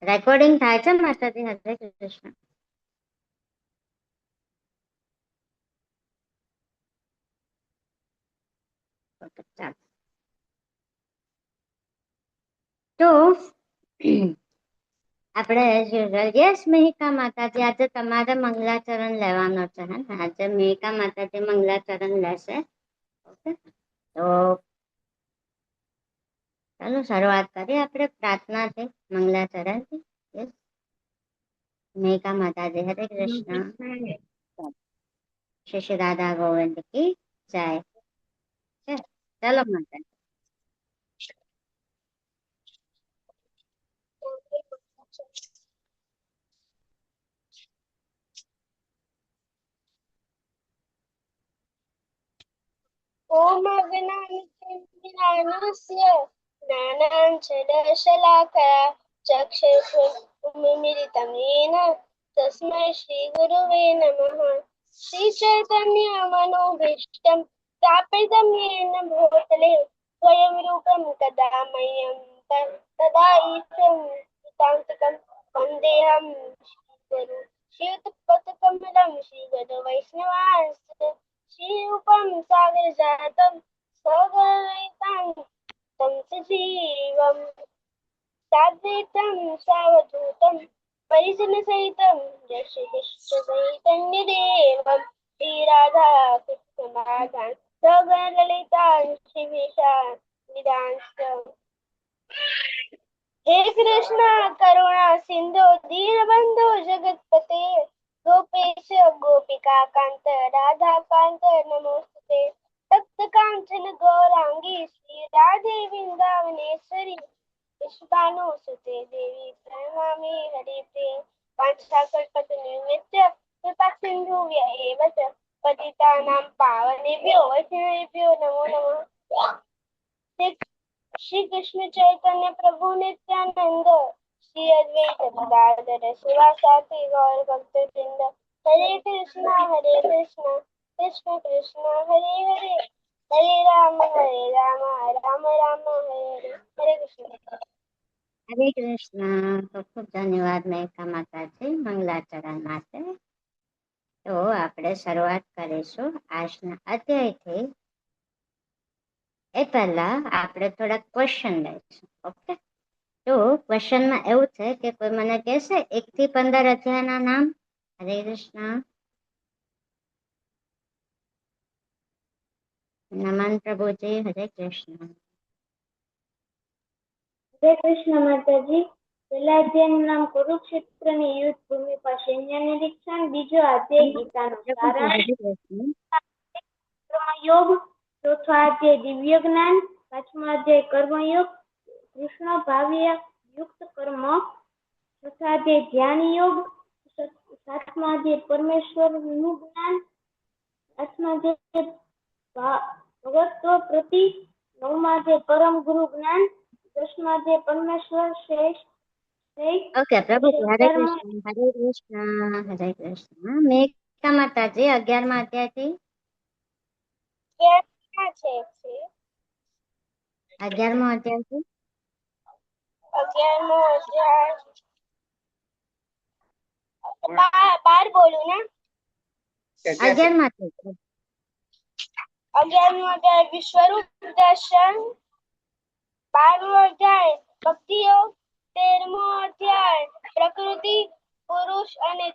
Recording થાય છે માતાજી? હરે કૃષ્ણ. તો આપણે યસ મિહિકા માતાજી, આજે તમારે મંગલાચરણ લેવાનો છે. આજે મિહિકા માતાજી મંગલાચરણ લેશે. ઓકે, તો ચાલો શરૂઆત કરીએ આપણે પ્રાર્થનાથી, મંગલાચરણથી. યસ મિહિકા માતાજી હરે કૃષ્ણ. શ્રી શ્રી રાધા ગોવિંદ કી જય. ચાલો માતા. ओम अज्ञानतिमिरान्धस्य ज्ञानाञ्जनशलाकया चक्षुरुन्मीलितं येन तस्मै श्रीगुरवे नमः। श्रीचैतन्यमनोभीष्टं स्थापितं येन भूतले स्वयं रूपं कदा मह्यं तदा ईशं कृतान्तिकं वन्देऽहं श्रीगुरु श्रीयुतपदकमलं श्रीगुरु वैष्णवांश्च श्रीरूपं सागरजातं सगरहितं तं सजीवं साद्वैतं सावधूतं परिजनसहितं यशोदशचैतन्यदेवं श्रीराधा कृष्णमाधान् सगरललितां श्रीविशाखान्वितांश्च। हे कृष्ण करुणा सिंधु दीनबंधु जगतपते गोपेश गोपिका कांत राधा कांत नमोस्तुते तप्त कांचन गौरांगी श्री राधे वृंदावनेश्वरी विश्वानुसुते देवी प्रणमामि हरिप्रिये वाञ्छाकल्पतरुनिमित्त कृपा सिन्धु एव च पतितानां पावनेभ्यो वैष्णवेभ्यो नमो नमः। श्री कृष्ण चैतन्य प्रभु नित्यानंद श्री अद्वैत गदाधर शिवासादि गौर भक्त वृंद हरे कृष्ण कृष्ण कृष्ण हरे हरे हरे राम राम राम हरे हरे। हरे कृष्ण। હરે કૃષ્ણ. ખૂબ ખૂબ ધન્યવાદ મેકા માતાજી મંગલાચરણ માટે. તો આપણે શરૂઆત કરીશું આજના અધ્યાયથી. એ પહેલા આપણે થોડા ક્વેશ્ચન લઈશું. ઓકે, તો ક્વેશ્ચનમાં એવું છે કે કોઈ મને કહેશે 1 થી 15 અધ્યાયના નામ? હરે કૃષ્ણ. નમન પ્રભુજી હરે કૃષ્ણ. હરે કૃષ્ણ માતાજી. પહેલા અધ્યાયનું નામ કુરુક્ષેત્રની યુદ્ધ ભૂમિ પર સૈન્ય નિરીક્ષણ. બીજો અધ્યાય ગીતાનો સારાંશ. કર્મયોગ. ચોથો અધ્યાય દિવ્ય જ્ઞાન. પાંચમો અધ્યાય કર્મયોગ કૃષ્ણ ભાવ્ય યુક્ત કર્મ. છઠ્ઠા અધ્યાય ધ્યાન યોગ. સાતમા અધ્યાય પરમેશ્વર નું જ્ઞાન. આઠમા અધ્યાય ભગવત્વ પ્રતિ. નવમા અધ્યાય પરમ ગુરુ જ્ઞાન. દસમા અધ્યાય પરમેશ્વર શ્રેષ્ઠ. ઓકે પ્રભુજી હરે કૃષ્ણ. હરે કૃષ્ણ હરે કૃષ્ણ. મેકા માતાજી 11મા અધ્યાયથી. 11મો અધ્યાયથી. 11મો અધ્યાય 12 બોલું ને? 11માંથી. 11મો અધ્યાય વિશ્વરૂપ દર્શન. 12મો અધ્યાય ભક્તિ યોગ. 13મો અધ્યાય પ્રકૃતિ પુરુષ અને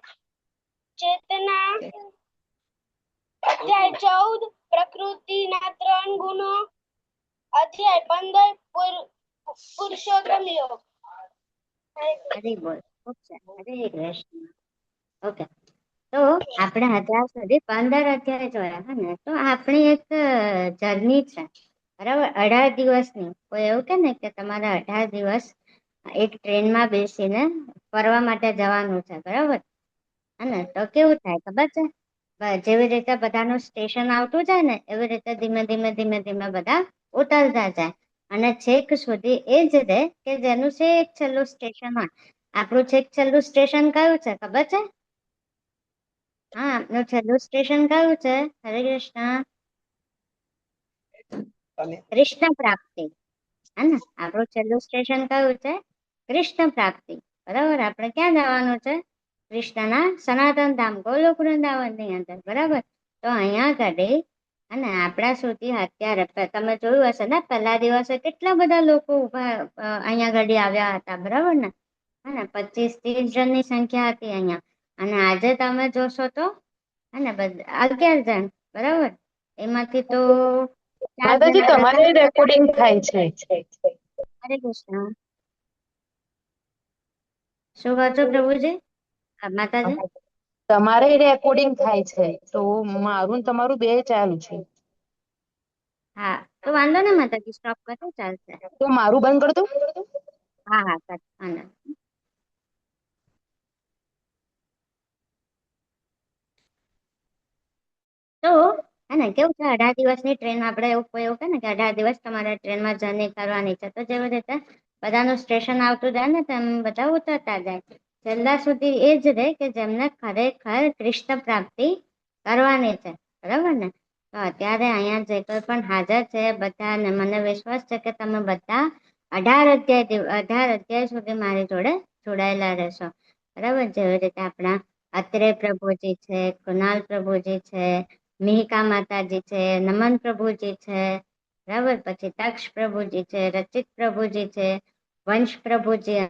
ચેતના. અધ્યાય 14 પ્રકૃતિના 3 ગુણો. અધ્યાય 15 પુરુષોત્તમ યોગ. હરે બોલ. હરે કૃષ્ણ. ઓકે, તો આપણે અત્યાર સુધી 15 અધ્યાય જોયા ને. તો આપણી એક જર્ની છે, બરાબર, 18 દિવસની. કોઈ એવું કે ને કે તમારે 18 દિવસ એક ટ્રેનમાં બેસીને ફરવા માટે જવાનું છે, બરાબર. અને તો કેવું થાય ખબર છે? જેવી રીતે બધાનું સ્ટેશન આવતું જાય ને, એવી રીતે ધીમે ધીમે ધીમે ધીમે બધા ઉતરતા જાય અને છેક સુધી એ જ રહે કે જેનું છેક છેલ્લું સ્ટેશન હોય. આપણું છેક છેલ્લું સ્ટેશન કયું છે ખબર છે? હા, આપનું છેલ્લું સ્ટેશન કયું છે? હરે કૃષ્ણ. કૃષ્ણ પ્રાપ્તિ. હે ને? આપણું છેલ્લું સ્ટેશન કયું છે? કૃષ્ણ પ્રાપ્તિ. બરાબર, આપણે ક્યાં જવાનું છે? કૃષ્ણના સનાતન ધામ ગોલોક વૃંદાવનની અંદર. બરાબર, તો અહીંયા આગળ અને આપણા સુધી અત્યારે તમે જોયું હશે ને, પહેલા દિવસે કેટલા બધા લોકો ઉભા અહીંયા આગળ આવ્યા હતા. બરાબર ને, અને 25-30 જણની સંખ્યા હતી અહીંયા. અને આજે તમે જોશો તો અને 11 જણ. બરાબર, એમાંથી તો 4 માતાજી જણા તમારે પ્રસાદ. રેકોર્ડિંગ થાય છે. હરે કૃષ્ણ. શું કહો છો પ્રભુજી? માતાજી, તમારે રેકોર્ડિંગ થાય છે, તો મારું ને તમારું બે ચાલુ છે. હા તો વાંધો ને માતાજી, સ્ટોપ કરો ચાલશે. તો મારું બંધ કરી દઉં? હા હા કર વાંધો નહીં. તો હે ને કેવું છે, 18 દિવસની ટ્રેન આપણે એવું કે ને કે 18 દિવસ તમારે ટ્રેનમાં જર્ની કરવાની છે. તો જેવી રીતે બધાનું સ્ટેશન આવતું જાય ને તેમ બધા ઉતરતા જાય. છેલ્લા સુધી એ જ રહે કે જેમને ખરેખર કૃષ્ણ પ્રાપ્તિ કરવાની છે. બરાબર ને, તો અત્યારે અહીંયા જે કોઈ પણ હાજર છે બધાને મને વિશ્વાસ છે કે તમે બધા 18 અધ્યાય સુધી મારી જોડે જોડાયેલા રહેશો. બરાબર, જેવી રીતે આપણા અત્રે પ્રભુજી છે, કુનાલ પ્રભુજી છે, મિહિકા માતાજી છે, નમન પ્રભુજી છે. બરાબર, પછી તક્ષ પ્રભુજી છે, રચિત પ્રભુજી છે, વંશ પ્રભુજી.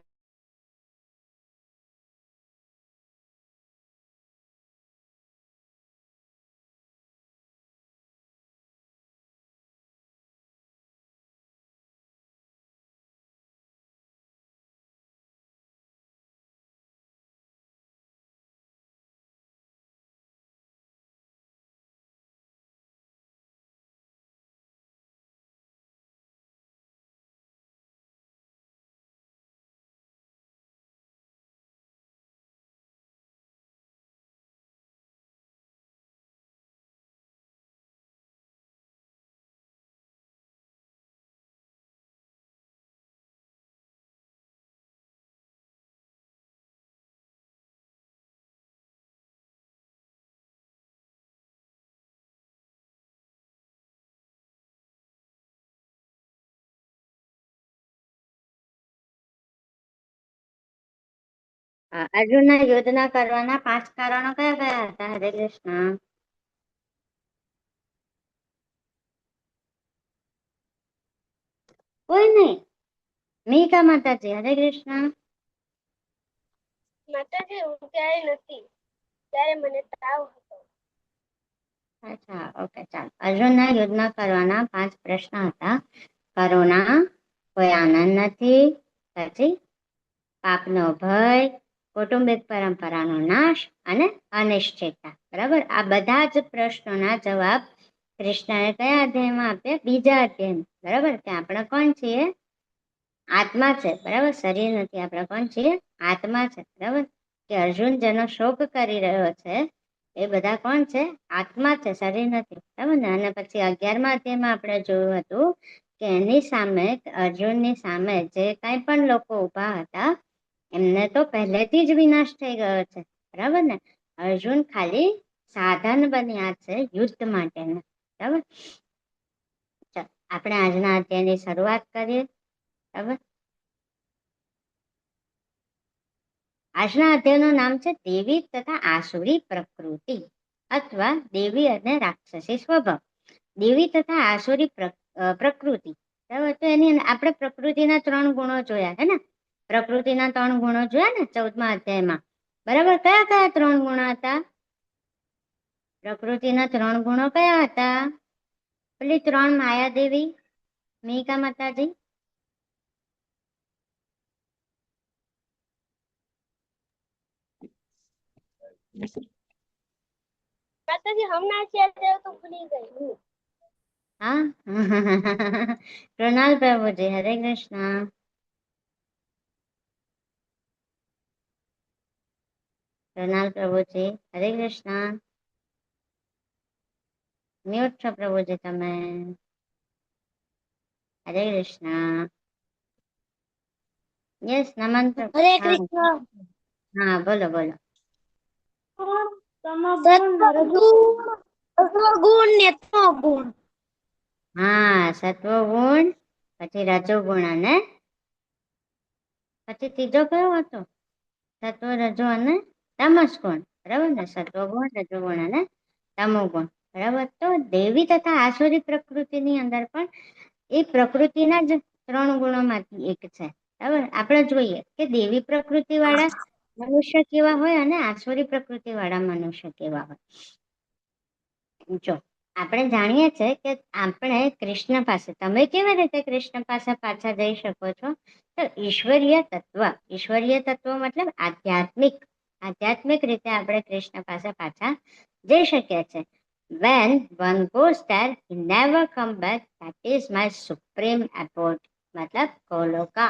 અર્જુનના યુદ્ધના કરવાના 5 કારણો કયા કયા હતા? હરે કૃષ્ણ. કોઈ નહીં? મિહિકા માતાજી, હરે કૃષ્ણ. માતાજી હું ક્યારેય નથી, ત્યારે મને તાવ હતો. અચ્છા, ઓકે, ચાલો. અર્જુનના યુદ્ધના કરવાના 5 પ્રશ્ન હતા. કરુણા, કોઈ આનંદ નથી, પછી પાપનો ભય, કૌટુંબિક પરંપરાનો નાશ અને અનિશ્ચિતતા. બરાબર, આ બધા જ પ્રશ્નોના જવાબ કૃષ્ણએ કયા અધ્યાયમાં આપ્યા? બીજા અધ્યાયમાં. બરાબર, કે આપણે કોણ છીએ? આત્મા છે. બરાબર, શરીર નથી. આપણે કોણ છીએ? આત્મા છે. બરાબર, કે અર્જુન જેનો શોક કરી રહ્યો છે એ બધા કોણ છે? આત્મા છે, શરીર નથી. બરાબર ને, અને પછી 11મા અધ્યાયમાં આપણે જોયું હતું કે એની સામે, અર્જુનની સામે જે કાંઈ પણ લોકો ઉભા હતા એમને તો પહેલેથી જ વિનાશ થઈ ગયો છે. બરાબર ને, અર્જુન ખાલી સાધન બન્યા છે યુદ્ધ માટેના. બરાબર, આપણે આજના અધ્યાયની શરૂઆત કરીએ. બરાબર, આજના અધ્યાયનું નામ છે દેવી તથા આસુરી પ્રકૃતિ અથવા દેવી અને રાક્ષસી સ્વભાવ. દેવી તથા આસુરી પ્રકૃતિ. બરાબર, તો એની આપણે પ્રકૃતિના 3 ગુણો જોયા હે ને, પ્રકૃતિના 3 ગુણો જોયા ને 14મા અધ્યાયમાં. બરાબર, કયા કયા 3 ગુણો હતા? પ્રકૃતિના 3 ગુણો કયા હતા? પેલી 3 માયાદેવી, મિહિકા માતાજી. માતાજી હમણાં છે તો ભૂલી ગઈ. હા કૃણાલ પ્રભુજી, હરે કૃષ્ણ. કૃણાલ પ્રભુજી, હરે કૃષ્ણ. મ્યુટ છો પ્રભુજી તમે. હરે કૃષ્ણ. યસ, નમન. હરે હા કૃષ્ણ. હા, બોલો બોલો. સત્વગુણ ને તમોગુણ. હા, સત્વગુણ, પછી રજોગુણ અને પછી ત્રીજો કયો હતો? સત્વ, રજો અને તામસ ગુણ, બરાબર ને? સત્વ ગુણ, રજો ગુણ અને તમો ગુણ, બરાબર. તો દેવી તથા આસુરી પ્રકૃતિની અંદર પણ એ પ્રકૃતિના જ 3 ગુણોમાંથી એક છે, બરાબર. આપણે જોઈએ કે દેવી પ્રકૃતિ વાળા મનુષ્ય કેવા હોય અને આસુરી પ્રકૃતિ વાળા મનુષ્ય કેવા હોય. જો આપણે જાણીએ છીએ કે આપણે કૃષ્ણ પાસે, તમે કેવી રીતે કૃષ્ણ પાસે પાછા જઈ શકો છો? તો ઈશ્વરીય તત્વ મતલબ આધ્યાત્મિક રીતે આપણે કૃષ્ણ પાસે પાછા જઈ શકીએ છીએ. when one goes there he never come back, that is my supreme abode, મતલબ ગોલોકા,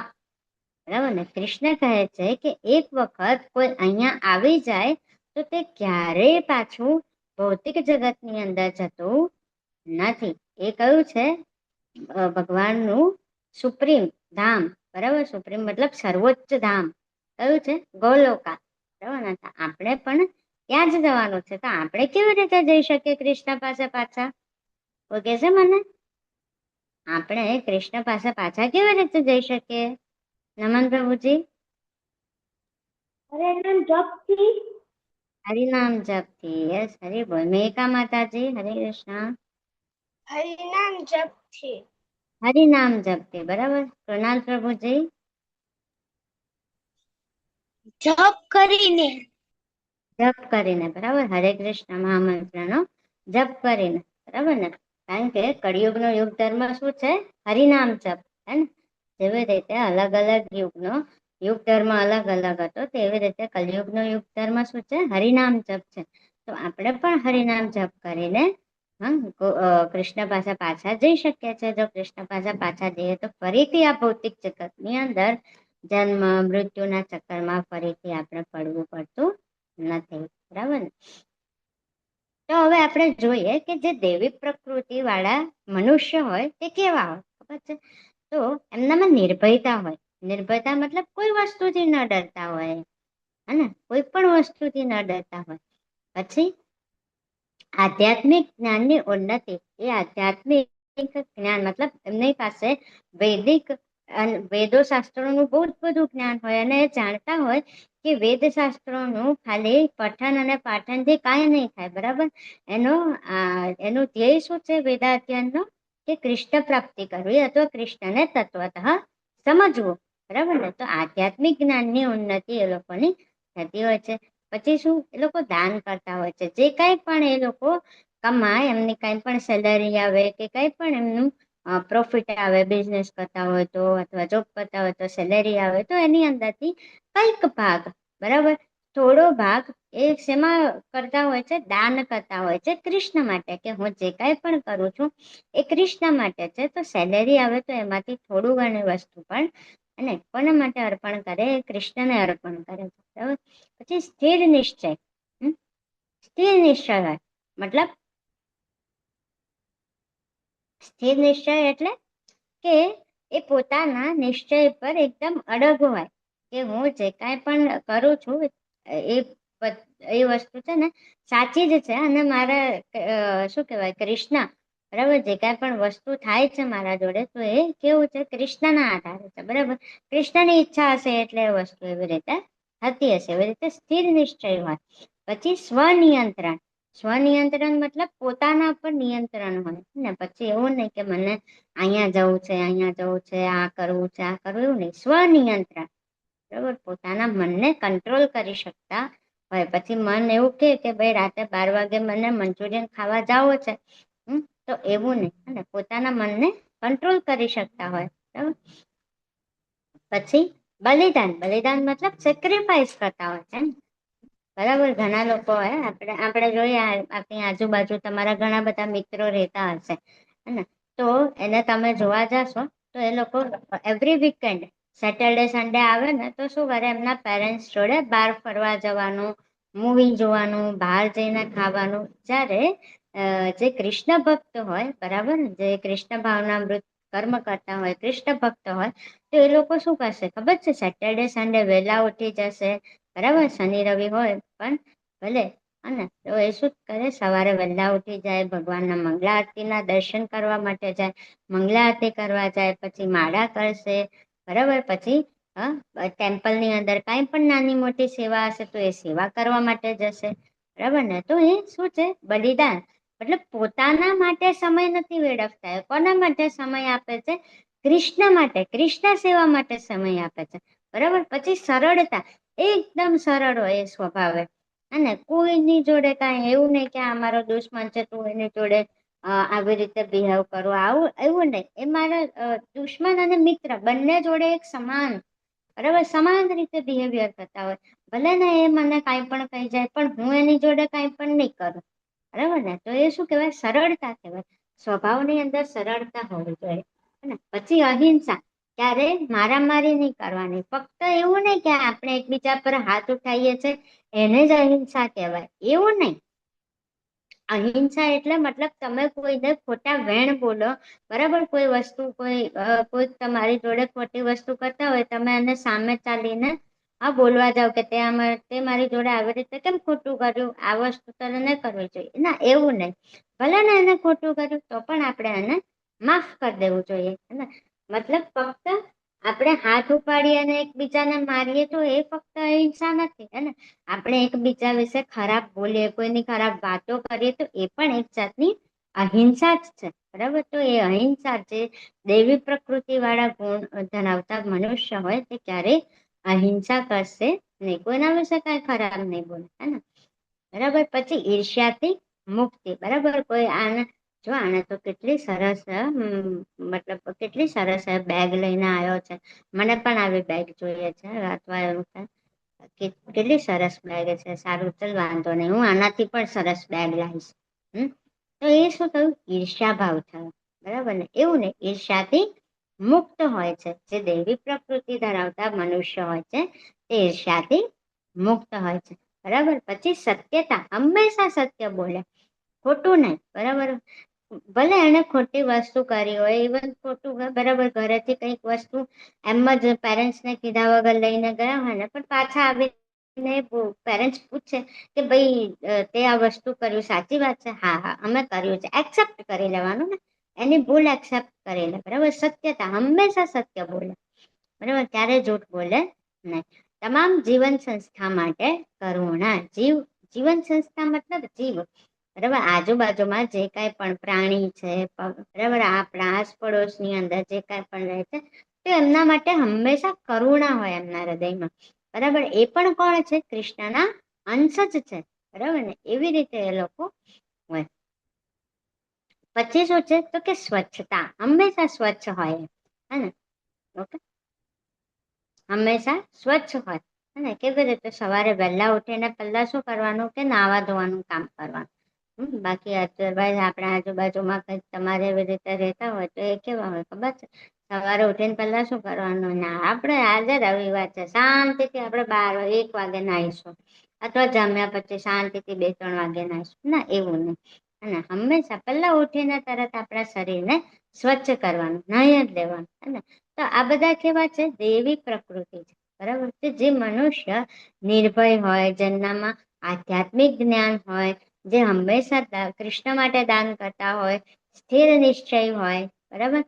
બરાબર ને? કૃષ્ણ કહે છે કે એક વખત કોઈ અહીંયા આવી જાય તો તે ક્યારેય પાછું ભૌતિક જગતની અંદર જતું નથી. એ કયું છે? ભગવાનનું સુપ્રીમ ધામ, બરાબર. સુપ્રીમ મતલબ સર્વોચ્ચ ધામ કયું છે? ગોલોકા, બરાબર ને? આપણે પણ ત્યાં જ જવાનું છે. તો આપણે કેવી રીતે જઈ શકીએ કૃષ્ણ પાસે પાછા? કોઈ કહેશે મને? આપણે કૃષ્ણ પાસે પાછા કેવી રીતે જઈ શકીએ? નમન પ્રભુજી? હરિનામ જપથી. હરિનામ જપથી. યસ, હરિ બોલ. મેકા માતાજી, હરે કૃષ્ણ. હરિનામ જપથી. હરિનામ જપથી, બરાબર. કૃણાલ પ્રભુજી? જપ કરીને. જપ કરીને, બરાબર. હરે કૃષ્ણ મહામંત્રનો જપ કરીને, બરાબર ને? કારણ કે કળિયુગનો યુગ ધર્મ શું છે? હરિનામ જપ, હે ને? જેવી રીતે અલગ અલગ યુગ ધર્મ અલગ અલગ હતો, તેવી રીતે કલયુગનો યુગ ધર્મ શું છે? હરિનામ જપ છે. તો આપણે પણ હરિનામ જપ કરીને કૃષ્ણ પાસે પાછા જઈ શકીએ છીએ. જો કૃષ્ણ પાસે પાછા જઈએ તો ફરીથી આ ભૌતિક જગતની અંદર જન્મ મૃત્યુના ચક્કરમાં ફરીથી આપણે પડવું પડતું નથી, બરાબર ને? તો હવે આપણે જોઈએ કે જે દેવી પ્રકૃતિ વાળા મનુષ્ય હોય તે કેવા હોય, ખબર છે? તો એમનામાં નિર્ભયતા હોય. નિર્ભયતા મતલબ કોઈ વસ્તુથી ન ડરતા હોય, હે ને? કોઈ પણ વસ્તુથી ન ડરતા હોય. પછી આધ્યાત્મિક જ્ઞાનની ઉન્નતિ. એ આધ્યાત્મિક જ્ઞાન મતલબ એમની પાસે વેદો શાસ્ત્રોનું બહુ જ બધું જ્ઞાન હોય અને એ જાણતા હોય કે વેદ શાસ્ત્રોનું ખાલી પઠન અને પાઠનથી કાંઈ નહીં થાય, બરાબર. એનું ધ્યેય શું છે વેદાધ્યયનનો? કે કૃષ્ણ પ્રાપ્તિ કરવી અથવા કૃષ્ણને તત્વતઃ સમજવું, બરાબર ને? તો આધ્યાત્મિક જ્ઞાનની ઉન્નતિ એ લોકોની થતી હોય છે. પછી શું? એ લોકો દાન કરતા હોય છે. જે કાંઈ પણ એ લોકો કમાય, એમની કાંઈ પણ સેલરી આવે કે કાંઈ પણ એમનું પ્રોફિટ આવે, બિઝનેસ કરતા હોય તો અથવા જોબ કરતા હોય તો સેલેરી આવે, તો એની અંદરથી કંઈક ભાગ, બરાબર, થોડો ભાગ એ શેમાં કરતા હોય છે? દાન કરતા હોય છે કૃષ્ણ માટે, કે હું જે કાંઈ પણ કરું છું એ કૃષ્ણ માટે છે. તો સેલેરી આવે તો એમાંથી થોડું ઘણી વસ્તુ પણ અને કોના માટે અર્પણ કરે? કૃષ્ણને અર્પણ કરે, બરાબર. પછી સ્થિર નિશ્ચય. સ્થિર નિશ્ચય હોય મતલબ સ્થિર નિશ્ચય એટલે કે એ પોતાના નિશ્ચય પર એકદમ અડગ હોય કે હું જે કાંઈ પણ કરું છું એ વસ્તુ છે ને સાચી જ છે અને મારા શું કહેવાય, કૃષ્ણ, બરાબર, જે કાંઈ પણ વસ્તુ થાય છે મારા જોડે તો એ કેવું છે? કૃષ્ણના આધારે છે, બરાબર. કૃષ્ણની ઈચ્છા હશે એટલે એ વસ્તુ એવી રીતે થતી હશે. એવી રીતે સ્થિર નિશ્ચય હોય. પછી સ્વનિયંત્રણ. સ્વનિયંત્રણ મતલબ પોતાના પર નિયંત્રણ હોય ને. પછી એવું નહીં કે મને અહીંયા જવું છે, અહીંયા જવું છે, આ કરવું છે, આ કરવું, એવું નહીં. સ્વનિયંત્રણ, બરાબર. પોતાના મનને કંટ્રોલ કરી શકતા હોય. પછી મન એવું કે ભાઈ રાતે 12 વાગે મને મંચુરિયન ખાવા જાવો છે, તો એવું નહીં, અને પોતાના મનને કંટ્રોલ કરી શકતા હોય, બરાબર. પછી બલિદાન. બલિદાન મતલબ સેક્રિફાઈસ કરતા હોય છે, બરાબર. ઘણા લોકો હોય, આપણે જોઈએ આપણી આજુબાજુ તમારા ઘણા બધા મિત્રો રહેતા હશે, હે, તો એને તમે જોવા જશો તો એ લોકો એવરી વીકેન્ડ સેટરડે સન્ડે આવે ને તો શું કરે? એમના પેરેન્ટ્સ જોડે બહાર ફરવા જવાનું, મૂવી જોવાનું, બહાર જઈને ખાવાનું. જ્યારે જે કૃષ્ણ ભક્ત હોય, બરાબર, જે કૃષ્ણ ભાવનામૃત કર્મ કરતા હોય, કૃષ્ણ ભક્ત હોય, તો એ લોકો શું કરશે ખબર છે? સેટરડે સન્ડે વહેલા ઉઠી જશે, બરાબર. શનિ રવિ હોય પણ ભલે, અને તો એ શું કરે? સવારે વહેલા ઉઠી જાય, ભગવાનના મંગળા આરતીના દર્શન કરવા માટે જાય, મંગળા આરતી કરવા જાય, પછી માળા કરશે, બરાબર. પછી ટેમ્પલની અંદર કાંઈ પણ નાની મોટી સેવા હશે તો એ સેવા કરવા માટે જશે, બરાબર ને? તો એ શું છે? બલિદાન. મતલબ પોતાના માટે સમય નથી વેડફતા, એ કોના માટે સમય આપે છે? કૃષ્ણ માટે, કૃષ્ણ સેવા માટે સમય આપે છે, બરાબર. પછી સરળતા, એકદમ સરળ હોય એ સ્વભાવે, અને કોઈની જોડે કાંઈ એવું નહીં કે આ મારો દુશ્મન છે, તું એની જોડે આવી રીતે બિહેવ કરો, આવું એવું નહીં. એ મારા દુશ્મન અને મિત્ર બંને જોડે એક સમાન, બરાબર, સમાન રીતે બિહેવિયર કરતા હોય. ભલે ને એ મને કાંઈ પણ કહી જાય, પણ હું એની જોડે કાંઈ પણ નહીં કરું, બરાબર ને? તો એ શું કહેવાય? સરળતા કહેવાય. સ્વભાવની અંદર સરળતા હોવી જોઈએ, ને પછી અહિંસા. ત્યારે મારામારી નહીં કરવાની. ફક્ત એવું નહીં કે આપણે એકબીજા પર હાથ ઉઠાવીએ છીએ એને જ અહિંસા કહેવાય, એવું નહીં. અહિંસા એટલે મતલબ તમે કોઈને ખોટા વેણ બોલો, બરાબર. કોઈ વસ્તુ કોઈ તમારી જોડે ખોટી વસ્તુ કરતા હોય, તમે એને સામે ચાલીને બોલવા જાવ કે તે મારી જોડે આવી રીતે કેમ ખોટું કર્યું, આ વસ્તુ તને ન કરવી જોઈએ. ના, એવું નહીં. ભલે ને એને ખોટું કર્યું તો પણ આપણે એને માફ કરી દેવું જોઈએ, મતલબ ફક્ત આપણે હાથ ઉપાડીએ અને એકબીજાને મારીએ તો એ ફક્ત અહિંસા નથી, આપણે એકબીજા વિશે ખરાબ બોલીએ, કોઈની ખરાબ વાતો કરીએ તો એ પણ એક જાતની અહિંસા જ છે, બરાબર. તો એ અહિંસા જે દેવી પ્રકૃતિ વાળા ગુણ ધરાવતા મનુષ્ય હોય તે ક્યારેય અહિંસા કરશે નહીં, કોઈના વિશે કાંઈ ખરાબ નહીં બોલે, બરાબર. પછી ઈર્ષ્યાથી મુક્તિ, બરાબર. કોઈ આને તો કેટલી સરસ મતલબ કેટલી સરસ બેગ લઈને આવ્યો છે, મને પણ આવી બેગ જોઈએ છે, અથવા એવું થાય કે કેટલી સરસ બેગ છે, સારું, ચલ વાંધો નહીં, હું આનાથી પણ સરસ બેગ લાવીશ. તો એ શું થયું? ઈર્ષ્યા ભાવ થયો, બરાબર ને? એવું ને, ઈર્ષ્યાથી મુક્ત હોય છે. જે દેવી પ્રકૃતિ ધરાવતા મનુષ્ય હોય છે તે ઈર્ષ્યાથી મુક્ત હોય છે, બરાબર. પછી સત્યતા, હંમેશા સત્ય બોલે, ખોટું નહીં, બરાબર. ભલે એને ખોટી વસ્તુ કરી હોય, ઇવન ખોટું, બરાબર, ઘરેથી કંઈક વસ્તુ એમ જ પેરેન્ટ્સને કીધા વગર લઈને ગયા હોય ને, પણ પાછા આવીને પેરેન્ટ્સ પૂછે કે ભાઈ તે આ વસ્તુ કર્યું, સાચી વાત છે? હા હા, અમે કર્યું છે. એક્સેપ્ટ કરી લેવાનું ને, એની ભૂલ એક્સેપ્ટ કરી લે, બરાબર. સત્યતા, હંમેશા સત્ય બોલે, બરાબર, ક્યારે જૂઠ બોલે નહીં. તમામ જીવન સંસ્થા માટે કરુણા. જીવન સંસ્થા મતલબ જીવ, બરાબર. આજુબાજુમાં જે કાંઈ પણ પ્રાણી છે, બરાબર, આપણા આસપડોશની અંદર જે કાંઈ પણ રહે છે, તો એમના માટે હંમેશા કરુણા હોય એમના હૃદયમાં, બરાબર. એ પણ કોણ છે? કૃષ્ણના અંશ જ છે, બરાબર ને? એવી રીતે એ લોકો હોય. પછી શું છે? તો કે સ્વચ્છતા, હંમેશા સ્વચ્છ હોય, ને? ઓકે, હંમેશા સ્વચ્છ હોય, કેવી રીતે? સવારે વહેલા ઉઠીને પહેલા શું કરવાનું? કે નાવા ધોવાનું કામ કરવાનું. બાકી અદરવાઇઝ આપણા આજુબાજુમાં કંઈક તમારે એવી રીતે રહેતા હોય તો એ કેવા હોય ખબર છે? સવારે ઉઠીને પહેલા શું કરવાનું? ના, આપણે આજે રવિવાર છે, શાંતિથી આપણે 12-1 વાગે નાહીશું, અથવા જમ્યા પછી શાંતિથી 2-3 વાગે નાહીશું. ના, એવું નહીં. હંમેશા પહેલા ઉઠીને તરત આપણા શરીરને સ્વચ્છ કરવાનું, નાહી જ લેવાનું, તો આ બધા કેવા છે? દેવી પ્રકૃતિ છે, બરાબર. જે મનુષ્ય નિર્ભય હોય, જેમનામાં આધ્યાત્મિક જ્ઞાન હોય, જે હંમેશા કૃષ્ણ માટે દાન કરતા હોય, સ્થિર નિશ્ચય હોય, બરાબર,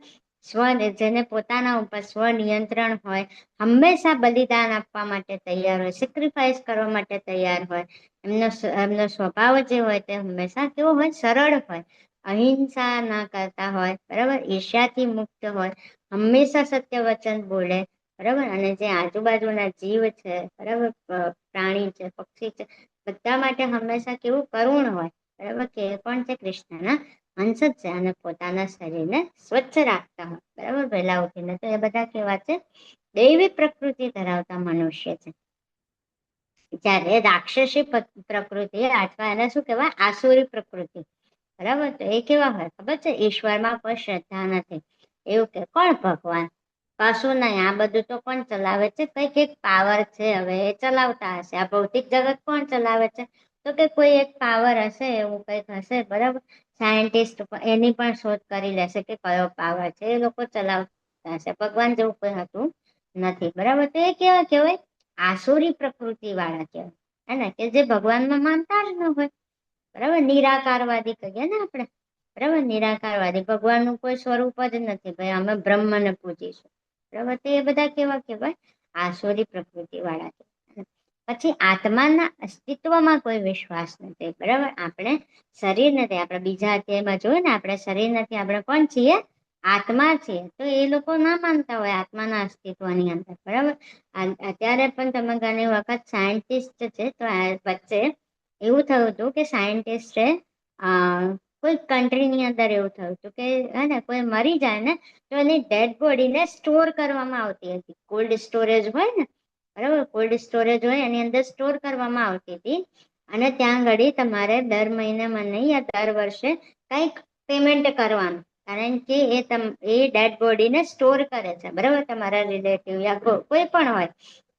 જેને પોતાના ઉપર સ્વનિયંત્રણ હોય, હંમેશા બલિદાન આપવા માટે તૈયાર હોય, સેક્રિફાઈસ કરવા માટે તૈયાર હોય, એમનો સ્વભાવ જે હોય તે હંમેશા કેવો હોય? સરળ હોય, અહિંસા ના કરતા હોય, બરાબર, ઈર્ષ્યાથી મુક્ત હોય, હંમેશા સત્ય વચન બોલે, બરાબર. અને જે આજુબાજુના જીવ છે, બરાબર, પ્રાણી છે, પક્ષી છે, બધા માટે હંમેશા કેવું? કરુણ હોય, બરાબર. કે એ પણ છે કૃષ્ણના અંશ જ છે, અને પોતાના શરીરને સ્વચ્છ રાખતા હોય, બરાબર, વહેલા ઉઠીને. તો એ બધા કેવા છે? દૈવી પ્રકૃતિ ધરાવતા મનુષ્ય છે. જ્યારે રાક્ષસી પ્રકૃતિ, અથવા એને શું કહેવાય? આસુરી પ્રકૃતિ, બરાબર. તો એ કેવા હોય ખબર છે? ઈશ્વરમાં કોઈ શ્રદ્ધા નથી, એવું કે કોણ? ભગવાન? કશું નહીં, આ બધું તો કોણ ચલાવે છે? કંઈક એક પાવર છે, હવે એ ચલાવતા હશે. આ ભૌતિક જગત કોણ ચલાવે છે? તો કે કોઈ એક પાવર હશે, એવું કંઈક હશે, બરાબર. સાયન્ટિસ્ટ એની પણ શોધ કરી લેશે કે કયો પાવર છે, એ લોકો ચલાવતા હશે. ભગવાન જેવું કોઈ હતું નથી, બરાબર. તો એ કેવા કહેવાય? આસુરી પ્રકૃતિ વાળા કહેવાય, કે જે ભગવાનમાં માનતા જ ન હોય, બરાબર. નિરાકારવાદી કહીએ ને આપણે, બરાબર. નિરાકારવાદી, ભગવાનનું કોઈ સ્વરૂપ જ નથી, ભાઈ અમે બ્રહ્મને પૂજીશું, બરાબર. તો એ બધા કેવા કહેવાય? આસુરી પ્રકૃતિ વાળા છે. પછી આત્માના અસ્તિત્વમાં કોઈ વિશ્વાસ નથી. બરાબર, આપણે શરીર નથી. આપણે બીજા અધ્યાયમાં જોયું ને, આપણે શરીર નથી, આપણે કોણ છીએ? આત્મા છીએ. તો એ લોકો ના માનતા હોય આત્માના અસ્તિત્વની અંદર. બરાબર, અત્યારે પણ તમે ઘણી વખત સાયન્ટિસ્ટ છે, તો આ વચ્ચે એવું થયું હતું કે સાયન્ટિસ્ટે કોઈ કન્ટ્રીની અંદર એવું થયું હતું કે હે ને કોઈ મરી જાય ને તો એની ડેડ બોડીને સ્ટોર કરવામાં આવતી હતી. કોલ્ડ સ્ટોરેજ હોય ને, બરાબર, કોલ્ડ સ્ટોરેજ હોય એની અંદર સ્ટોર કરવામાં આવતી હતી. અને ત્યાં ઘડી તમારે દર મહિને મને યા દર વર્ષે કંઈક પેમેન્ટ કરવાનું, કારણ કે એ ડેડ બોડીને સ્ટોર કરે છે. બરાબર, તમારા રિલેટિવ યા કોઈ પણ હોય,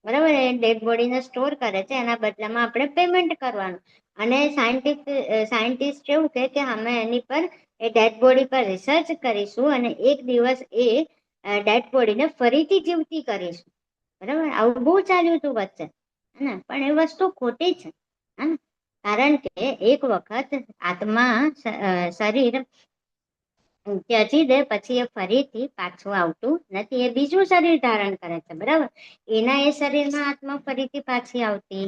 બરાબર, એ ડેડ બોડીને સ્ટોર કરે છે, એના બદલામાં આપણે પેમેન્ટ કરવાનું. અને સાયન્ટિસ્ટ એવું કે અમે એની પર એ ડેડ બોડી પર રિસર્ચ કરીશું અને એક દિવસ એ ડેડ બોડીને ફરીથી જીવતી કરીશું. બરાબર, આવું બહુ ચાલ્યું હતું વચ્ચે, હે, પણ એ વસ્તુ ખોટી છે. હે, કારણ કે એક વખત આત્મા શરીર ત્યજી દે પછી એ ફરીથી પાછું આવતું નથી. એ બીજું શરીર ધારણ કરે છે. બરાબર, એના એ શરીરમાં આત્મા ફરીથી પાછી આવતી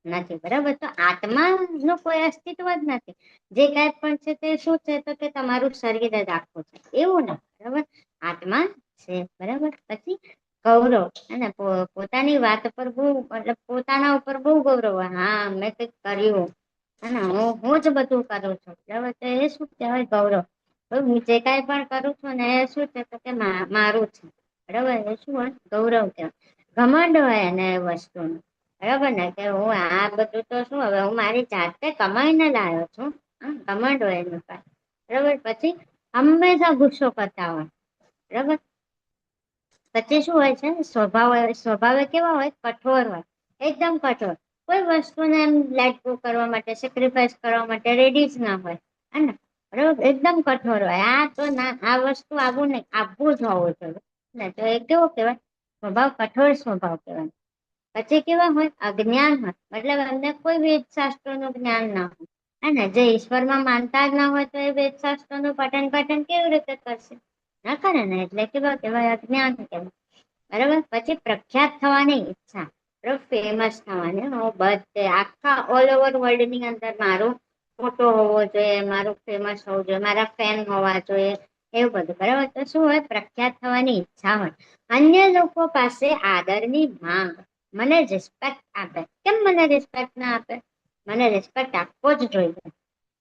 નથી. બરાબર, તો આત્મા નું કોઈ અસ્તિત્વ જ નથી. જે કાંઈ પણ છે તે શું છે, તો કે તમારું શરીર જ આખું છે, એવું ના. બરાબર, આત્મા છે. બરાબર, પછી ગૌરવ, અને પોતાની વાત પર બહુ, મતલબ પોતાના ઉપર બહુ ગૌરવ હોય. હા, મેં કંઈક કર્યું અને હું જ બધું કરું છું. બરાબર, તો એ શું કહેવાય? ગૌરવ. હું જે કાંઈ પણ કરું છું ને એ શું છે, તો કે મારું છે. બરાબર, એ શું હોય? ગૌરવ કહેવાય. ઘમંડ હોય એને એ વસ્તુનું. બરાબર ને, કે હું આ બધું તો શું, હવે હું મારી જાતે કમાઈને લાવ્યો છું. ઘમંડ હોય એનું પાસે. બરાબર, પછી હંમેશા ગુસ્સો કરતા હોય. બરાબર, પછી શું હોય છે? સ્વભાવે કેવા હોય? કઠોર હોય, એકદમ કઠોર. કોઈ વસ્તુને એમ લેટ ગો કરવા માટે, સેક્રિફાઈસ કરવા માટે રેડી જ ના હોય. હે ને, બરાબર, એકદમ કઠોર હોય. આ તો ના, આ વસ્તુ આવું નહીં, આપવું જ હોવું જોઈએ ને. તો એ કેવો કહેવાય? સ્વભાવ, કઠોર સ્વભાવ કહેવાય. પછી કેવા હોય? અજ્ઞાન હોય, મતલબ એમને કોઈ વેદ શાસ્ત્રોનું જ્ઞાન ના હોય. અને જે ઈશ્વરમાં માનતા જ ના હોય તો એ વેદ શાસ્ત્રોનું પઠન કેવી રીતે કરશે? ના કરે ને, એટલે કેવા કહેવાય? અજ્ઞાન કહેવાય. બરાબર, પછી પ્રખ્યાત થવાની ઈચ્છા, બરાબર, ફેમસ થવાની. હું બધે આખા ઓલ ઓવર વર્લ્ડ ની અંદર મારું ફોટો હોવો જોઈએ, મારું ફેમસ હોવું જોઈએ, મારા ફેન હોવા જોઈએ, એવું બધું. બરાબર, તો શું હોય? પ્રખ્યાત થવાની ઈચ્છા હોય. અન્ય લોકો પાસે આદરની માંગ, મને રિસ્પેક્ટ આપે. કેમ મને રિસ્પેક્ટ ના આપે? મને રિસ્પેક્ટ આપવો જ જોઈએ.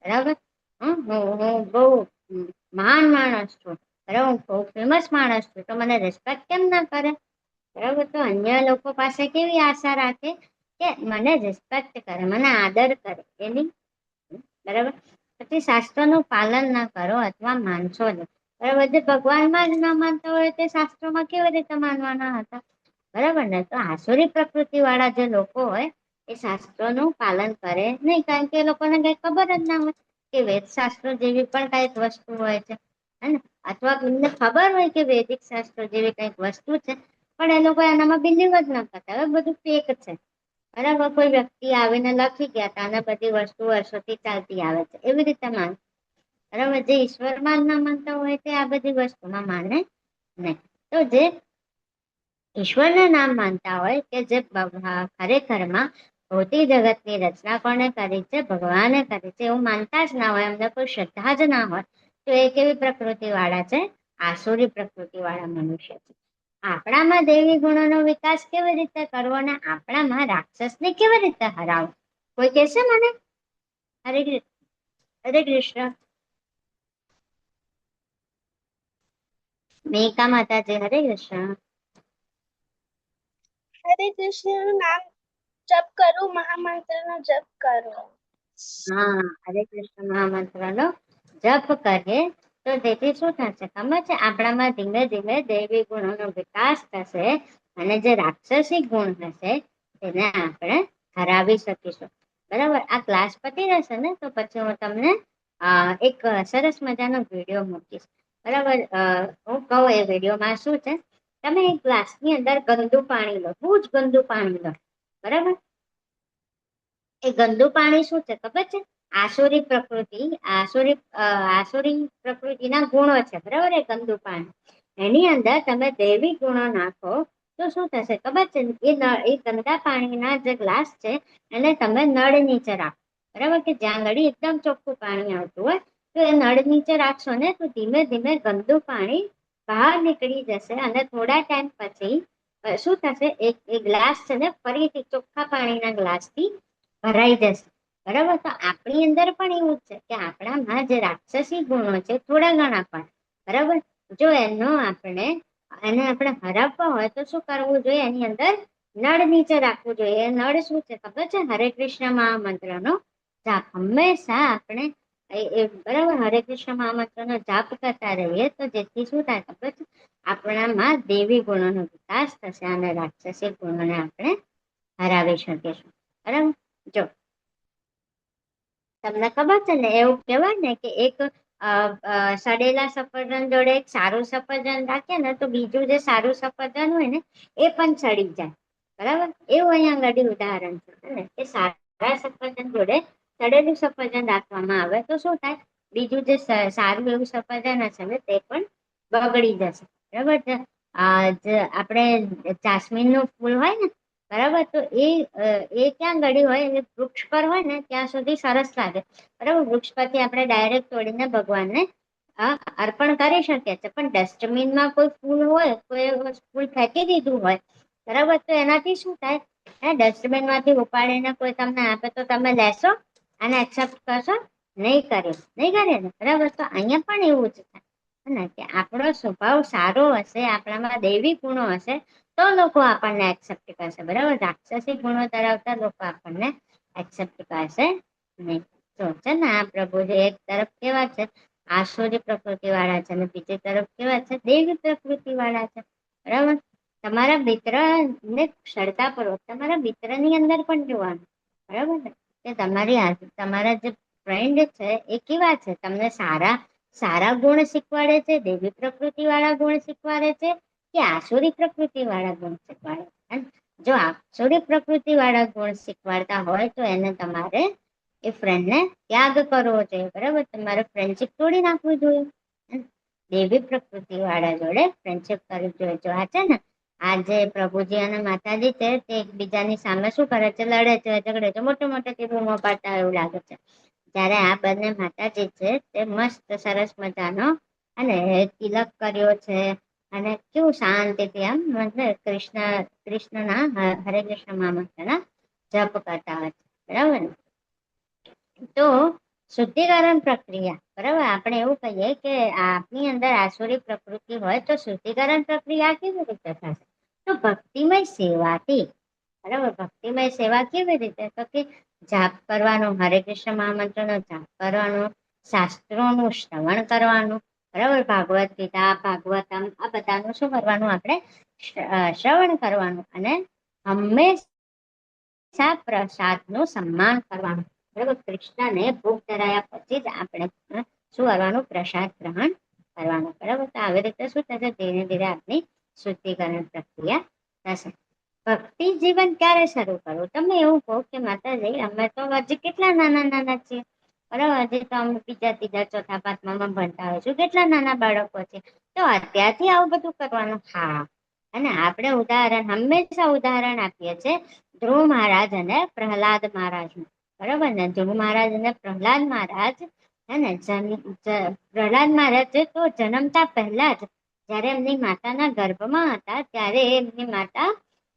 બરાબર, હું બહુ મહાન માણસ છું, બરાબર, હું બહુ ફેમસ માણસ છું, તો મને રિસ્પેક્ટ કેમ ના કરે? બરાબર, તો અન્ય લોકો પાસે કેવી આશા રાખે? કે મને રિસ્પેક્ટ કરે, મને આદર કરે એની. બરાબર, પછી શાસ્ત્રોનું પાલન ના કરો અથવા માનશો નહીં. બરાબર, જે ભગવાનમાં જ ના માનતા હોય તે શાસ્ત્રોમાં કેવી રીતે માનવાના હતા? બરાબર ને, તો આસુરી પ્રકૃતિ વાળા જે લોકો હોય એ શાસ્ત્રોનું પાલન કરે નહીં, કારણ કે એ લોકોને કઈ ખબર જ ના હોય કે વેદ શાસ્ત્રો જેવી પણ કઈક વસ્તુ હોય છે. હે ને, અથવા એમને ખબર હોય કે વૈદિક શાસ્ત્રો જેવી કઈક વસ્તુ છે, પણ એ લોકો એનામાં બિલીવ જ ના કરતા. હવે બધું ફેક છે. બરાબર, કોઈ વ્યક્તિ આવીને લખી ગયા હતા અને બધી વસ્તુ વર્ષોથી ચાલતી આવે છે, એવી રીતે માને. બરાબર, જે ઈશ્વરમાં ના માનતા હોય તે આ બધી વસ્તુમાં માને નહીં. તો જે ઈશ્વરને નામ માનતા હોય, કે જે ખરેખરમાં ભૌતિક જગતની રચના કોને કરી છે? ભગવાને કરી છે, એવું માનતા જ ના હોય, એમને કોઈ શ્રદ્ધા જ ના હોય, તો એ કેવી પ્રકૃતિ વાળા છે? આસુરી પ્રકૃતિ વાળા મનુષ્ય છે. આપણામાં દેવી ગુણોનો વિકાસ કેવી રીતે કરવો અને આપણામાં રાક્ષસને કેવી રીતે હરાવવો? કોઈ કહેશે મને? હરે હરે કૃષ્ણ. મેકા માતાજી, હરે કૃષ્ણ. હરે કૃષ્ણ નું નામ જપ કરું, મહામંત્ર નો જપ કરું. હા, હરે કૃષ્ણ મહામંત્રનો જપ કરીએ તો તેથી શું થશે ખબર છે? આપણામાં ધીમે ધીમે દૈવી ગુણોનો વિકાસ થશે અને જે રાક્ષસી ગુણ હશે તેને આપણે હરાવી શકીશું. બરાબર, આ ક્લાસ પતી જશે ને તો પછી હું તમને એક સરસ મજાનો વિડીયો મૂકીશ. બરાબર, હું કહું એ વિડીયોમાં શું છે? તમે એક ગ્લાસની અંદર ગંદુ પાણી લો, બહુ જ ગંદુ પાણી લો. બરાબર, એ ગંદુ પાણી શું છે ખબર છે? આસુરી પ્રકૃતિના ગુણો છે. બરાબર, એ ગંદુ પાણી, એની અંદર તમે દૈવી ગુણો નાખો તો શું થશે ખબર છે? એ ગંદા પાણીના જે ગ્લાસ છે એને તમે નળ નીચે રાખો, બરાબર, કે જ્યાં આગળ એકદમ ચોખ્ખું પાણી આવતું હોય, તો એ નળ નીચે રાખશો ને તો ધીમે ધીમે ગંદુ પાણી બહાર નીકળી જશે અને થોડા ટાઈમ પછી શું થશે? એક ગ્લાસ છે ને ફરીથી ચોખ્ખા પાણીના ગ્લાસથી ભરાઈ જશે, બરાબર. તો આપણી અંદર પણ એવું જ છે કે આપણામાં જે રાક્ષસી ગુણો છે થોડા ઘણા પણ, બરાબર, જો એને આપણે હરાવવા હોય તો શું કરવું જોઈએ? એની અંદર નળ નીચે રાખવું જોઈએ. એ નળ શું છે ખબર છે? હરે કૃષ્ણ મહામંત્રનો જાપ. હંમેશા આપણે બરાબર હરે કૃષ્ણ મહામંત્રનો જાપ કરતા રહીએ તો જેથી શું થાય ખબર છે? આપણામાં દેવી ગુણોનો વિકાસ થશે અને રાક્ષસી ગુણોને આપણે હરાવી શકીશું, બરાબર. જો તમને ખબર છે ને, એવું કહેવાય ને કે એક સડેલા સફરજન જોડે એક સારું સફરજન રાખે ને તો બીજું જે સારું સફરજન હોય ને એ પણ સડી જાય, બરાબર. એવું અહીંયા આગળ ઉદાહરણ છે ને કે સારા સફરજન જોડે સડેલું સફરજન રાખવામાં આવે તો શું થાય? બીજું જે સારું એવું સફરજન હશે ને તે પણ બગડી જશે, બરાબર છે. આપણે જાસ્મીન નું ફૂલ હોય ને, બરાબર, તો એ ક્યાં ગળી હોય? એ વૃક્ષ પર હોય ને ત્યાં સુધી સરસ લાગે, બરાબર. વૃક્ષ પરથી આપણે ડાયરેક્ટ તોડીને ભગવાનને અર્પણ કરી શકીએ છીએ, પણ ડસ્ટબિનમાં કોઈ ફૂલ હોય, કોઈ ફૂલ ફેંકી દીધું હોય, બરાબર, તો એનાથી શું થાય? ડસ્ટબિન માંથી ઉપાડીને કોઈ તમને આપે તો તમે લેશો અને એક્સેપ્ટ કરશો? નહીં કરે ને, બરાબર. તો અહીંયા પણ એવું જ થાય ને કે આપણો સ્વભાવ સારો હશે, આપણામાં દૈવી ગુણો હશે તો લોકો આપણને એક્સેપ્ટ કરશે, બરાબર. રાક્ષસી ગુણો ધરાવતા લોકો આપણને એક્સેપ્ટ કરશે નહીં. તો છે ને આ પ્રભુજી એક તરફ કેવા છે? આસુરી પ્રકૃતિ વાળા છે અને બીજી તરફ કેવા છે? દેવી પ્રકૃતિ વાળા છે, બરાબર. તમારા મિત્ર ને શ્રદ્ધા પૂર્વક તમારા મિત્રની અંદર પણ જોવાનું, બરાબર ને, કે તમારા જે ફ્રેન્ડ છે એ કેવા છે? તમને સારા સારા ગુણ શીખવાડે છે, દેવી પ્રકૃતિ વાળા ગુણ શીખવાડે છે કે આસુરી પ્રકૃતિ વાળા ગુણ શીખવાડે છે? જો આસુરી પ્રકૃતિ વાળા ગુણ શીખવાડતા હોય તો એને તમારે એ ફ્રેન્ડને ત્યાગ કરવો જોઈએ, બરાબર. તમારે ફ્રેન્ડશીપ તોડી નાખવી જોઈએ. દેવી પ્રકૃતિ વાળા જોડે ફ્રેન્ડશીપ કરવી જોઈએ. જો આ છે ને આ જે પ્રભુજી અને માતાજી છે તે એકબીજાની સામે શું કરે છે? લડે છે, ઝઘડે છે, મોટે મોટેથી બૂમો પાડતા એવું લાગે છે. જ્યારે આ બંને માતાજી છે તે મસ્ત સરસ મજાનો અને તિલક કર્યો છે અને કેવું શાંતિથી આમ કૃષ્ણના હરે કૃષ્ણ મહામંત્રના જપ કરતા હોય છે, બરાબર. તો શુદ્ધિકરણ પ્રક્રિયા, બરાબર, આપણે એવું કહીએ કે આપની અંદર આસુરી પ્રકૃતિ હોય તો શુદ્ધિકરણ પ્રક્રિયા કેવી રીતે થશે? તો ભક્તિમય સેવાથી, બરાબર. ભક્તિમય સેવા કેવી રીતે? તો કે જાપ કરવાનો, હરે કૃષ્ણ મહામંત્રનો જાપ કરવાનો, શાસ્ત્રોનું શ્રવણ કરવાનું, બરાબર. ભાગવત ગીતા, ભાગવતમ આ બધાનું શું કરવાનું? આપણે શ્રવણ કરવાનું અને હંમેશા પ્રસાદનું સન્માન કરવાનું, બરાબર. કૃષ્ણને ભોગ ધરાયા પછી જ આપણે શું કરવાનું? પ્રસાદ ગ્રહણ કરવાનું, બરાબર. તો આવી રીતે શું થશે? ધીરે ધીરે આપણી શુદ્ધિકરણ પ્રક્રિયા થશે. ભક્તિ જીવન ક્યારે શરૂ કરવું? તમે એવું કહો કે માતાજી અમે તો હજી કેટલા નાના નાના છીએ, બરાબર, હજી તો અમે બીજા ત્રીજા ચોથા પાંચમામાં ભણતા હોય છું, કેટલા નાના બાળકો છે, તો અત્યારથી આવું બધું કરવાનું? હા. અને આપણે હંમેશા ઉદાહરણ આપીએ છીએ ધ્રુવ મહારાજ અને પ્રહલાદ મહારાજ, બરાબર ને. ધ્રુવ મહારાજ અને પ્રહલાદ મહારાજ હે ને પ્રહલાદ મહારાજ તો જન્મતા પહેલા જ જયારે એમની માતાના ગર્ભમાં હતા ત્યારે એમની માતા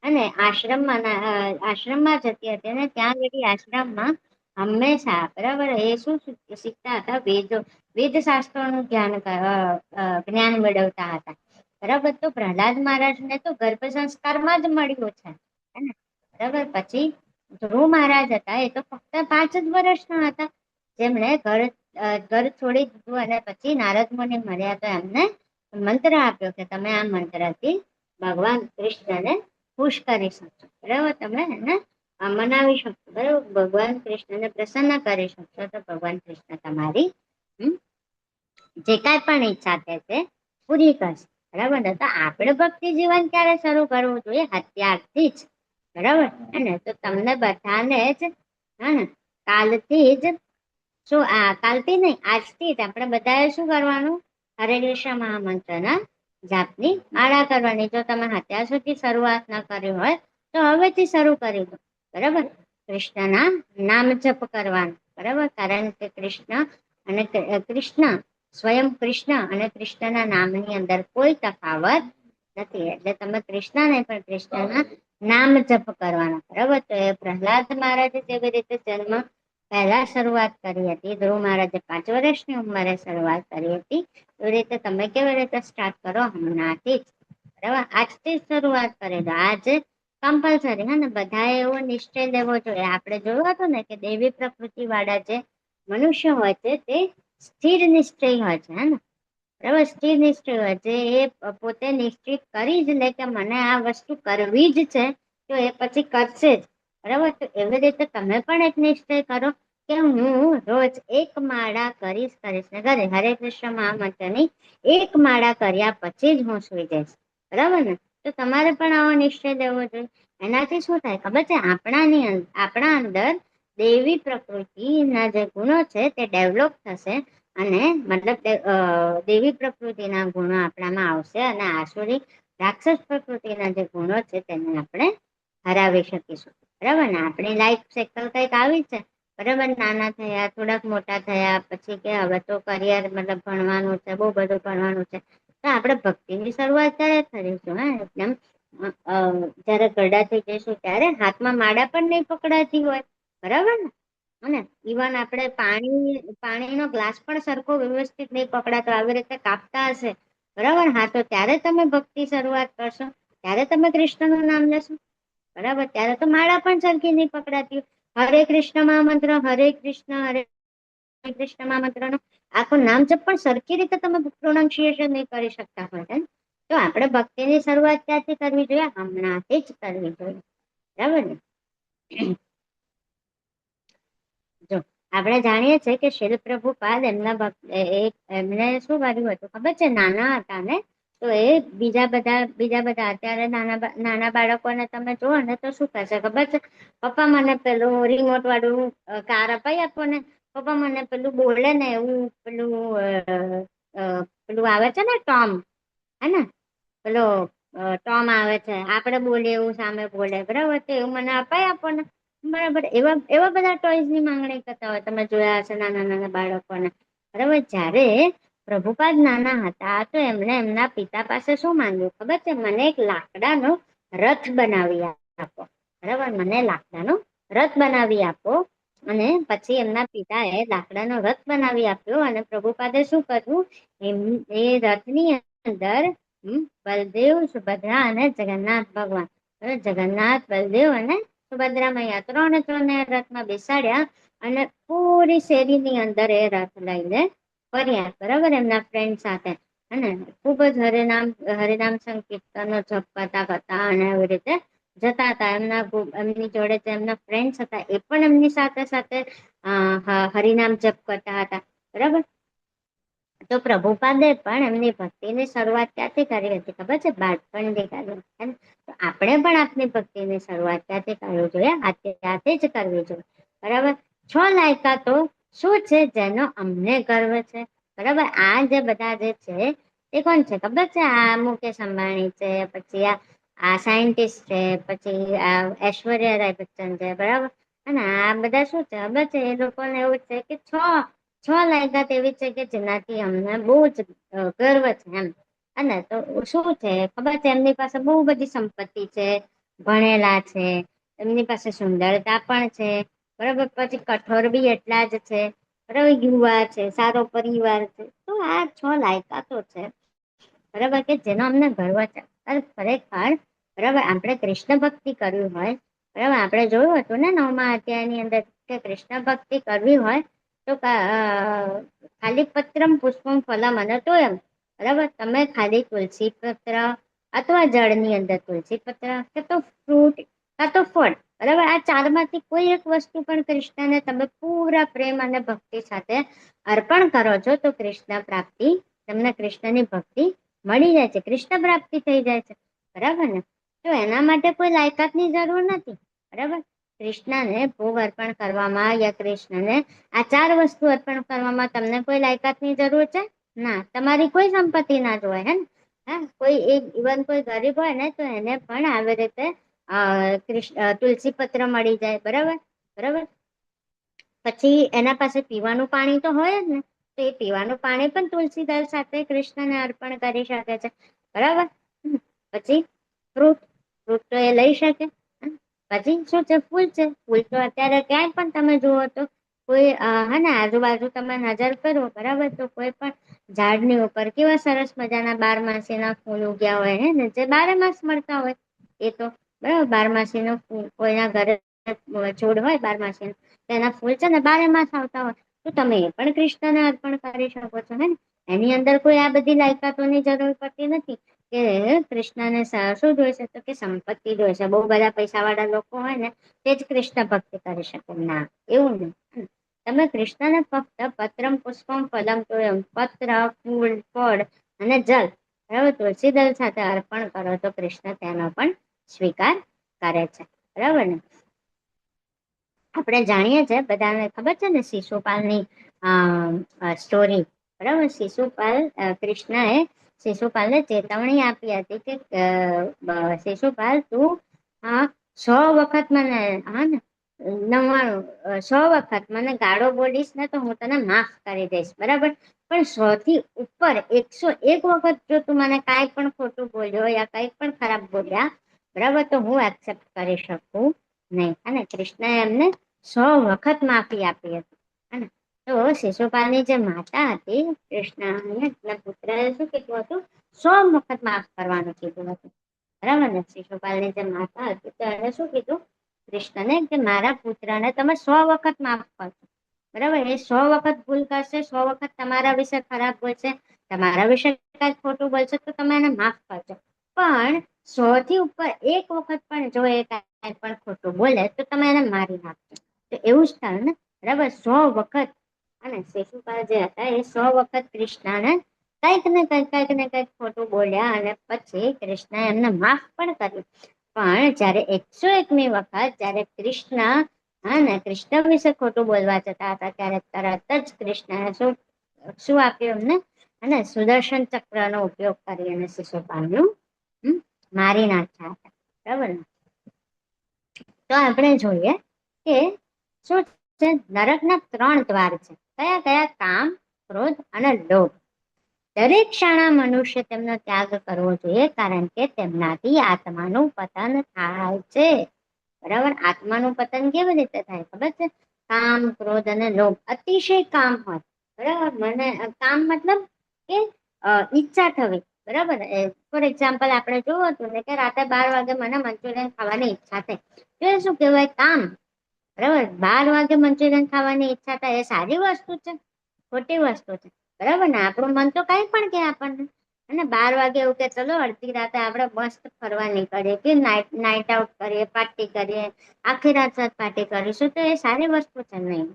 અને આશ્રમમાં જતી હતી અને ત્યાં આગળ આશ્રમમાં હંમેશા, બરાબર, એ શું શીખતા હતા? વેદ શાસ્ત્રોનું જ્ઞાન મેળવતા હતા, બરાબર. તો પ્રહલાદ મહારાજને તો ગર્ભ સંસ્કારમાં જ મળ્યું છે, બરાબર. પછી ધ્રુવ મહારાજ હતા એ તો ફક્ત 5 જ વર્ષના હતા, જેમણે ઘર છોડી દીધું અને પછી નારદ મુનિ મળ્યા તો એમને મંત્ર આપ્યો કે તમે આ મંત્રથી ભગવાન કૃષ્ણને ખુશ કરી શકશો, બરાબર. તમે એને મનાવી શકશો, બરાબર. ભગવાન કૃષ્ણને પ્રસન્ન કરી શકશો તો ભગવાન કૃષ્ણ તમારી જે કાંઈ પણ ઈચ્છા છે તે પૂરી કરશે, બરાબર ને. તો આપણે ભક્તિ જીવન ક્યારે શરૂ કરવું જોઈએ? અત્યારથી જ, બરાબર. અને તો તમને બધાને જ કાલથી જ કાલથી નહીં, આજથી જ આપણે બધાએ શું કરવાનું? હરે કૃષ્ણ મહામંત્રના જાપની માળા કરવાની. જો તમે અત્યાર સુધી શરૂઆત ન કરી હોય તો હવેથી શરૂ કરી દો. બરાબર, કૃષ્ણના નામ જપ કરવાનું. બરાબર, કારણ કે કૃષ્ણ સ્વયં કૃષ્ણ અને કૃષ્ણના નામની અંદર કોઈ તફાવત નથી. એટલે તમે કૃષ્ણ નહીં પણ કૃષ્ણના નામ જપ કરવાના. બરાબર, તો એ પ્રહલાદ મહારાજે જેવી રીતે જન્મ પહેલા શરૂઆત કરી હતી, ધ્રુવ મહારાજે 5 વર્ષની ઉંમરે શરૂઆત કરી હતી, એવી રીતે તમે કેવી રીતે સ્ટાર્ટ કરો? હમણાંથી જ. બરાબર, આજથી જ શરૂઆત કરી દો. આજે કમ્પલસરી હે ને, બધાએ એવો નિશ્ચય લેવો જોઈએ. આપણે જોયું હતું ને કે દેવી પ્રકૃતિ વાળા જે મનુષ્ય હોય છે તે સ્થિર નિશ્ચય હોય છે, હે ને. બરાબર, સ્થિર નિશ્ચય હોય છે. એ પોતે નિશ્ચિત કરી જ લે કે મને આ વસ્તુ કરવી જ છે, તો એ પછી કરશે જ. બરાબર, તો એવી રીતે તમે પણ એક નિશ્ચય કરો કે હું રોજ એક માળા કરીશ ને ઘરે હરે કૃષ્ણ મહામંત્રની એક માળા કર્યા પછી જ હું સુઈ જઈશ. બરાબર ને? તો તમારે પણ આવો નિશ્ચય લેવો જોઈએ. એનાથી શું થાય ખબર છે? આપણા અંદર દેવી પ્રકૃતિના જે ગુણો છે તે ડેવલપ થશે, અને મતલબ દેવી પ્રકૃતિના ગુણો આપણામાં આવશે, અને આસુરી રાક્ષસ પ્રકૃતિના જે ગુણો છે તેને આપણે હરાવી શકીશું. બરાબર ને? આપણી લાઈફ સાયકલ કંઈક આવી છે. બરાબર, નાના થયા, થોડાક મોટા થયા પછી કે હવે તો કરિયર મતલબ ભણવાનું છે, બહુ બધું ભણવાનું છે, તો આપણે ભક્તિની શરૂઆત ત્યારે કરીશું. હા, એકદમ જયારે ગરડા થઈ જઈશું ત્યારે હાથમાં માળા પણ નહીં પકડાતી હોય. બરાબર ને? અને ઇવન આપણે પાણીનો ગ્લાસ પણ સરખો વ્યવસ્થિત નહીં પકડાતો, આવી રીતે કાપતા હશે. બરાબર, હા, તો ત્યારે તમે ભક્તિ શરૂઆત કરશો, ત્યારે તમે કૃષ્ણનું નામ લેશો. બરાબર, ત્યારે તો માળા પણ સરખી નહીં પકડાતી. હરે કૃષ્ણ મહામંત્ર, હરે કૃષ્ણ મહામંત્રનો આખું નામ જપ પણ સરખી રીતે તમે પ્રોનાઉન્સિએશન નહીં કરી શકતા હોય, તો આપણે ભક્તિની શરૂઆત ક્યાંથી કરવી જોઈએ? હમણાંથી જ કરવી જોઈએ. બરાબર ને? જો આપણે જાણીએ છીએ કે શિલ પ્રભુપાદ એમને શું કર્યું હતું ખબર છે? નાના હતા ને, તો એ બીજા બધા અત્યારે નાના બાળકોને તમે જુઓ ને તો શું કરશે ખબર છે? પપ્પા મને પેલું રિમોટ વાળું કાર અપાઈ આપો ને, પપ્પા મને પેલું બોલે ને એવું પેલું આવે છે ને ટોમ, હે ને, પેલો ટોમ આવે છે, આપણે બોલીએ એવું સામે બોલે. બરાબર, તો એવું મને અપાઈ આપો ને. બરાબર, એવા બધા ટોયઝ ની માંગણી કરતા હોય, તમે જોયા હશે નાના નાના બાળકોને. બરાબર, જ્યારે પ્રભુપાદ નાના હતા તો એમણે એમના પિતા પાસે શું માંગ્યું ખબર છે? મને એક લાકડાનો રથ બનાવી આપો. બરાબર, મને લાકડાનો રથ બનાવી આપો. અને પછી એમના પિતાએ લાકડાનો રથ બનાવી આપ્યો, અને પ્રભુપાદે શું કર્યું? એ રથની અંદર બલદેવ, સુભદ્રા અને જગન્નાથ ભગવાન, જગન્નાથ, બલદેવ અને સુભદ્રા મૈયા ત્રણે રથમાં બેસાડ્યા, અને પૂરી શેરીની અંદર એ રથ લઈને ફર્યા. બરાબર, એમના ફ્રેન્ડ સાથે. અને ખૂબ જ હરિનામ સંકીર્તનનો જપ કરતા અને એવી રીતે જતા હતા. એમની જોડે જે એમના ફ્રેન્ડ્સ હતા એ પણ એમની સાથે સાથે હરિનામ જપ કરતા હતા. બરાબર, તો પ્રભુપાદે પણ એમની ભક્તિની શરૂઆત ક્યાંથી કરી હતી ખબર છે? બાળપણથી કરી હતી. તો આપણે પણ આપણી ભક્તિની શરૂઆત ક્યાંથી કરવી જોઈએ? ત્યાંથી જ કરવી જોઈએ. બરાબર, 6 લાયકાતો શું છે જેનો અમને ગર્વ છે? બરાબર, આ જે બધા જે છે એ કોણ છે ખબર છે? આ મુકેશ અંબાણી છે, પછી આ સાયન્ટિસ્ટ છે, પછી આ ઐશ્વર્યા રાય બચ્ચન છે. બરાબર, અને આ બધા શું છે ખબર છે? એ લોકોને એવું છે કે છ લાયકાત એવી છે કે જેનાથી અમને બહુ જ ગર્વ છે એમ. અને તો શું છે ખબર છે? એમની પાસે બહુ બધી સંપત્તિ છે, ભણેલા છે, એમની પાસે સુંદરતા પણ છે. બરાબર, પછી કઠોર બી એટલા જ છે. બરાબર, યુવા છે, સારો પરિવાર છે. તો આ 6 લાયકાતો છે. બરાબર, કે જેનો અમને ગર્વ છે. ખરેખર બરાબર, આપણે કૃષ્ણ ભક્તિ કરવી હોય, બરાબર, આપણે જોયું હતું ને 9મા અધ્યાયની અંદર કે કૃષ્ણ ભક્તિ કરવી હોય તો ખાલી પત્રમ પુષ્પમ ફલમ અને તોયમ. બરાબર, તમે ખાલી તુલસી પત્ર અથવા જળની અંદર તુલસી પત્ર કે તો ફ્રૂટ કાં તો ફળ, બરાબર, આ 4માંથી કોઈ એક વસ્તુ પણ કૃષ્ણને તમે પૂરા પ્રેમ અને ભક્તિ સાથે અર્પણ કરો છો તો કૃષ્ણ પ્રાપ્તિ, તમને કૃષ્ણની ભક્તિ મળી જાય છે, કૃષ્ણ પ્રાપ્તિ થઈ જાય છે. બરાબર ને? તો એના માટે કોઈ લાયકાતની જરૂર નથી. બરાબર, કૃષ્ણને ભોગ અર્પણ કરવામાં યા કૃષ્ણને આ 4 વસ્તુ અર્પણ કરવામાં તમને કોઈ લાયકાતની જરૂર છે ના? તમારી કોઈ સંપત્તિ ના જોવાય, હે હા, કોઈ એક ઇવન કોઈ ગરીબ હોય ને તો એને પણ આવી રીતે તુલસી પત્ર મળી જાય. બરાબર બરાબર. પછી એના પાસે પીવાનું પાણી તો હોય જ ને, તો એ પીવાનું પાણી પણ તુલસી દળ સાથે કૃષ્ણને અર્પણ કરી શકે છે. બરાબર. પછી ફ્રૂટ ફ્રૂટ તો એ લઈ શકે. પછી શું છે? ફૂલ છે. ફૂલ તો અત્યારે ક્યાંય પણ તમે જુઓ તો કોઈ હે ને આજુબાજુ તમે નજર કરો, બરાબર, તો કોઈ પણ ઝાડની ઉપર કેવા સરસ મજાના બારમાસીના ફૂલ ઉગ્યા હોય હે ને, જે બારે માસ મળતા હોય. એ તો બરાબર, બારમાસીનો ફૂલ કોઈના ઘરે છોડ હોય બારમાસી, તેના ફૂલ છે ને બારે માસ આવતા હોય, તો તમે એ પણ કૃષ્ણને અર્પણ કરી શકો છો. હે ને, એની અંદર કોઈ આ બધી લાયકાતોની જરૂર પડતી નથી કે કૃષ્ણને શું જોઈશે, તો કે સંપત્તિ જોઈશે. બહુ બધા પૈસા વાળા લોકો હોય ને તે જ કૃષ્ણ ભક્તિ કરી શકે. ના, એવું નહીં. તમે કૃષ્ણને ફક્ત પત્રમ પુષ્પમ ફલમ તોયમ, પત્ર, ફૂલ, ફળ અને જલ, બરાબર, તુલસી દળ સાથે અર્પણ કરો તો કૃષ્ણ તેનો પણ સ્વીકાર કરે છે. બરાબર ને. આપણે જાણીએ છીએ, બધાને ખબર છે ને શિશુપાલની સ્ટોરી. બરાબર. કૃષ્ણએ શિશુપાલને ચેતવણી આપી હતી કે શિશુપાલ, તું 100 વખત મને, હા ને, 100 વખત મને ગાળો બોલીશ ને તો હું તને માફ કરી દઈશ. બરાબર. પણ 100 થી ઉપર 101 વખત જો તું મને કાંઈ પણ ખોટું બોલ્યો યા કંઈ પણ ખરાબ બોલ્યા, બરાબર, તો હું એક્સેપ્ટ કરી શકું નહીં. અને કૃષ્ણએ એમને 100 વખત માફી આપી હતી. અને તો શિશુપાલની જે માતા હતી કૃષ્ણ પુત્રએ શું કીધું હતું? 100 વખત માફ કરવાનું કીધું હતું. બરાબર ને. શિશુપાલની જે માતા હતી તો એને શું કીધું કૃષ્ણને કે મારા પુત્રને તમે 100 વખત માફ કરશો. બરાબર. એ 100 વખત ભૂલ કરશે, 100 વખત તમારા વિશે ખરાબ બોલશે, તમારા વિશે કઈ ખોટું બોલશે, તો તમે એને માફ કરજો. પણ 100 થી ઉપર 1 વખત પણ જો એ કઈ પણ ખોટું બોલે તો તમે એને મારી નાખજો. તો એવું જ થાય ને. બરાબર. 100 વખત. અને શિશુપાલ જે હતા એ 100 વખત કૃષ્ણને કંઈક ને કંઈક ખોટું બોલ્યા, અને પછી કૃષ્ણએ એમને માફ પણ કર્યું. પણ જયારે 101મી વખત જયારે કૃષ્ણ, હા ને, કૃષ્ણ વિશે ખોટું બોલવા જતા હતા, ત્યારે તરત જ કૃષ્ણએ શું આપ્યું એમને? અને સુદર્શન ચક્રનો ઉપયોગ કરી અને શિશુપાલનું મારી નાખ્યા હતા. બરાબર. તો આપણે જોઈએ કે શું છે? નરકના 3 દ્વાર છે. કયા કયા? કામ, ક્રોધ અને લોભ. દરેક ક્ષણા મનુષ્ય તેમનો ત્યાગ કરવો જોઈએ, કારણ કે તેમનાથી આત્માનું પતન થાય છે. બરાબર. આત્માનું પતન કેવી રીતે થાય ખબર છે? કામ, ક્રોધ અને લોભ. અતિશય કામ હોય. બરાબર. મને કામ મતલબ કે ઈચ્છા થવી. બરાબર. ફોર એક્ઝામ્પલ આપણે જોયું હતું ને કે રાતે 12 વાગે મને મંચુરિયન ખાવાની ઈચ્છા થઈ, તો એ શું કહેવાય? કામ. બરાબર. 12 વાગે મંચુરિયન ખાવાની ઈચ્છા થાય એ સારી વસ્તુ છે? ખોટી વસ્તુ છે. બરાબર ને. આપણું મન તો કઈ પણ કે આપણને. અને 12 વાગે એવું કે ચલો અડધી રાતે આપણે મસ્ત ફરવા નીકળીએ, કે નાઇટ આઉટ કરીએ, પાર્ટી કરીએ, આખી રાત પાર્ટી કરીશું, તો એ સારી વસ્તુ છે નહીં?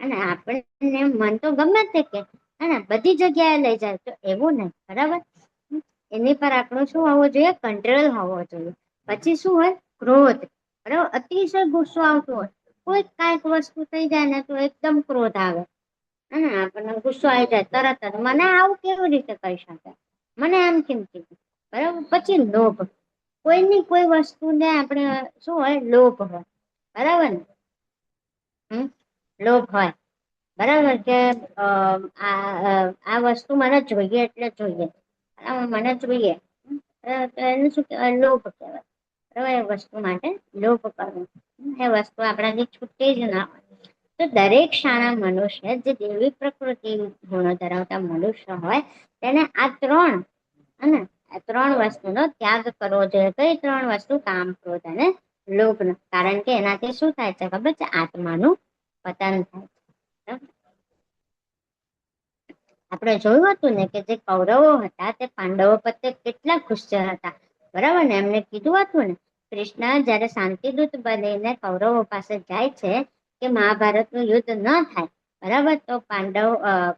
અને આપણને મન તો ગમે તે કે અને બધી જગ્યાએ લઈ જાય, તો એવું નહીં. બરાબર. એની પર આપણું શું હોવું જોઈએ? કંટ્રોલ હોવો જોઈએ. પછી શું હોય? ક્રોધ. બરાબર. અતિશય ગુસ્સો આવતો હોય. કોઈ કાંઈક વસ્તુ થઈ જાય ને તો એકદમ ક્રોધ આવે. આપણને ગુસ્સો આવી જાય તરત જ, મને આવું કેવી રીતે કહી શકે, મને એમ કેમ કીધું. બરાબર. પછી લોભ. કોઈની કોઈ વસ્તુને આપણે શું હોય? લોભ હોય. બરાબર ને. લોભ હોય. બરાબર. કે આ વસ્તુ મને જોઈએ એટલે જોઈએ, મને જોઈએ. તો એને શું કહેવાય? લોભ કહેવાય. બરાબર. એ વસ્તુ માટે લોભ કરવો, એ વસ્તુ આપણાથી છૂટતી જ ના હોય. તો દરેક શાળા મનુષ્ય જે દેવી પ્રકૃતિ ગુણો ધરાવતા મનુષ્ય હોય તેને આ 3 વસ્તુનો ત્યાગ કરવો જોઈએ. કઈ 3 વસ્તુ? કામ, ક્રોધ અને લોભ. કારણ કે એનાથી શું થાય છે ખબર છે? આત્માનું પતન થાય છે. આપણે જોયું હતું ને કે જે કૌરવો હતા તે પાંડવો પ્રત્યે કેટલા ગુસ્સે હતા. બરાબર ને. એમને કીધું હતું ને, કૃષ્ણ જયારે શાંતિદૂત બનીને કૌરવો પાસે જાય છે કે મહાભારતનું યુદ્ધ ન થાય, બરાબર, તો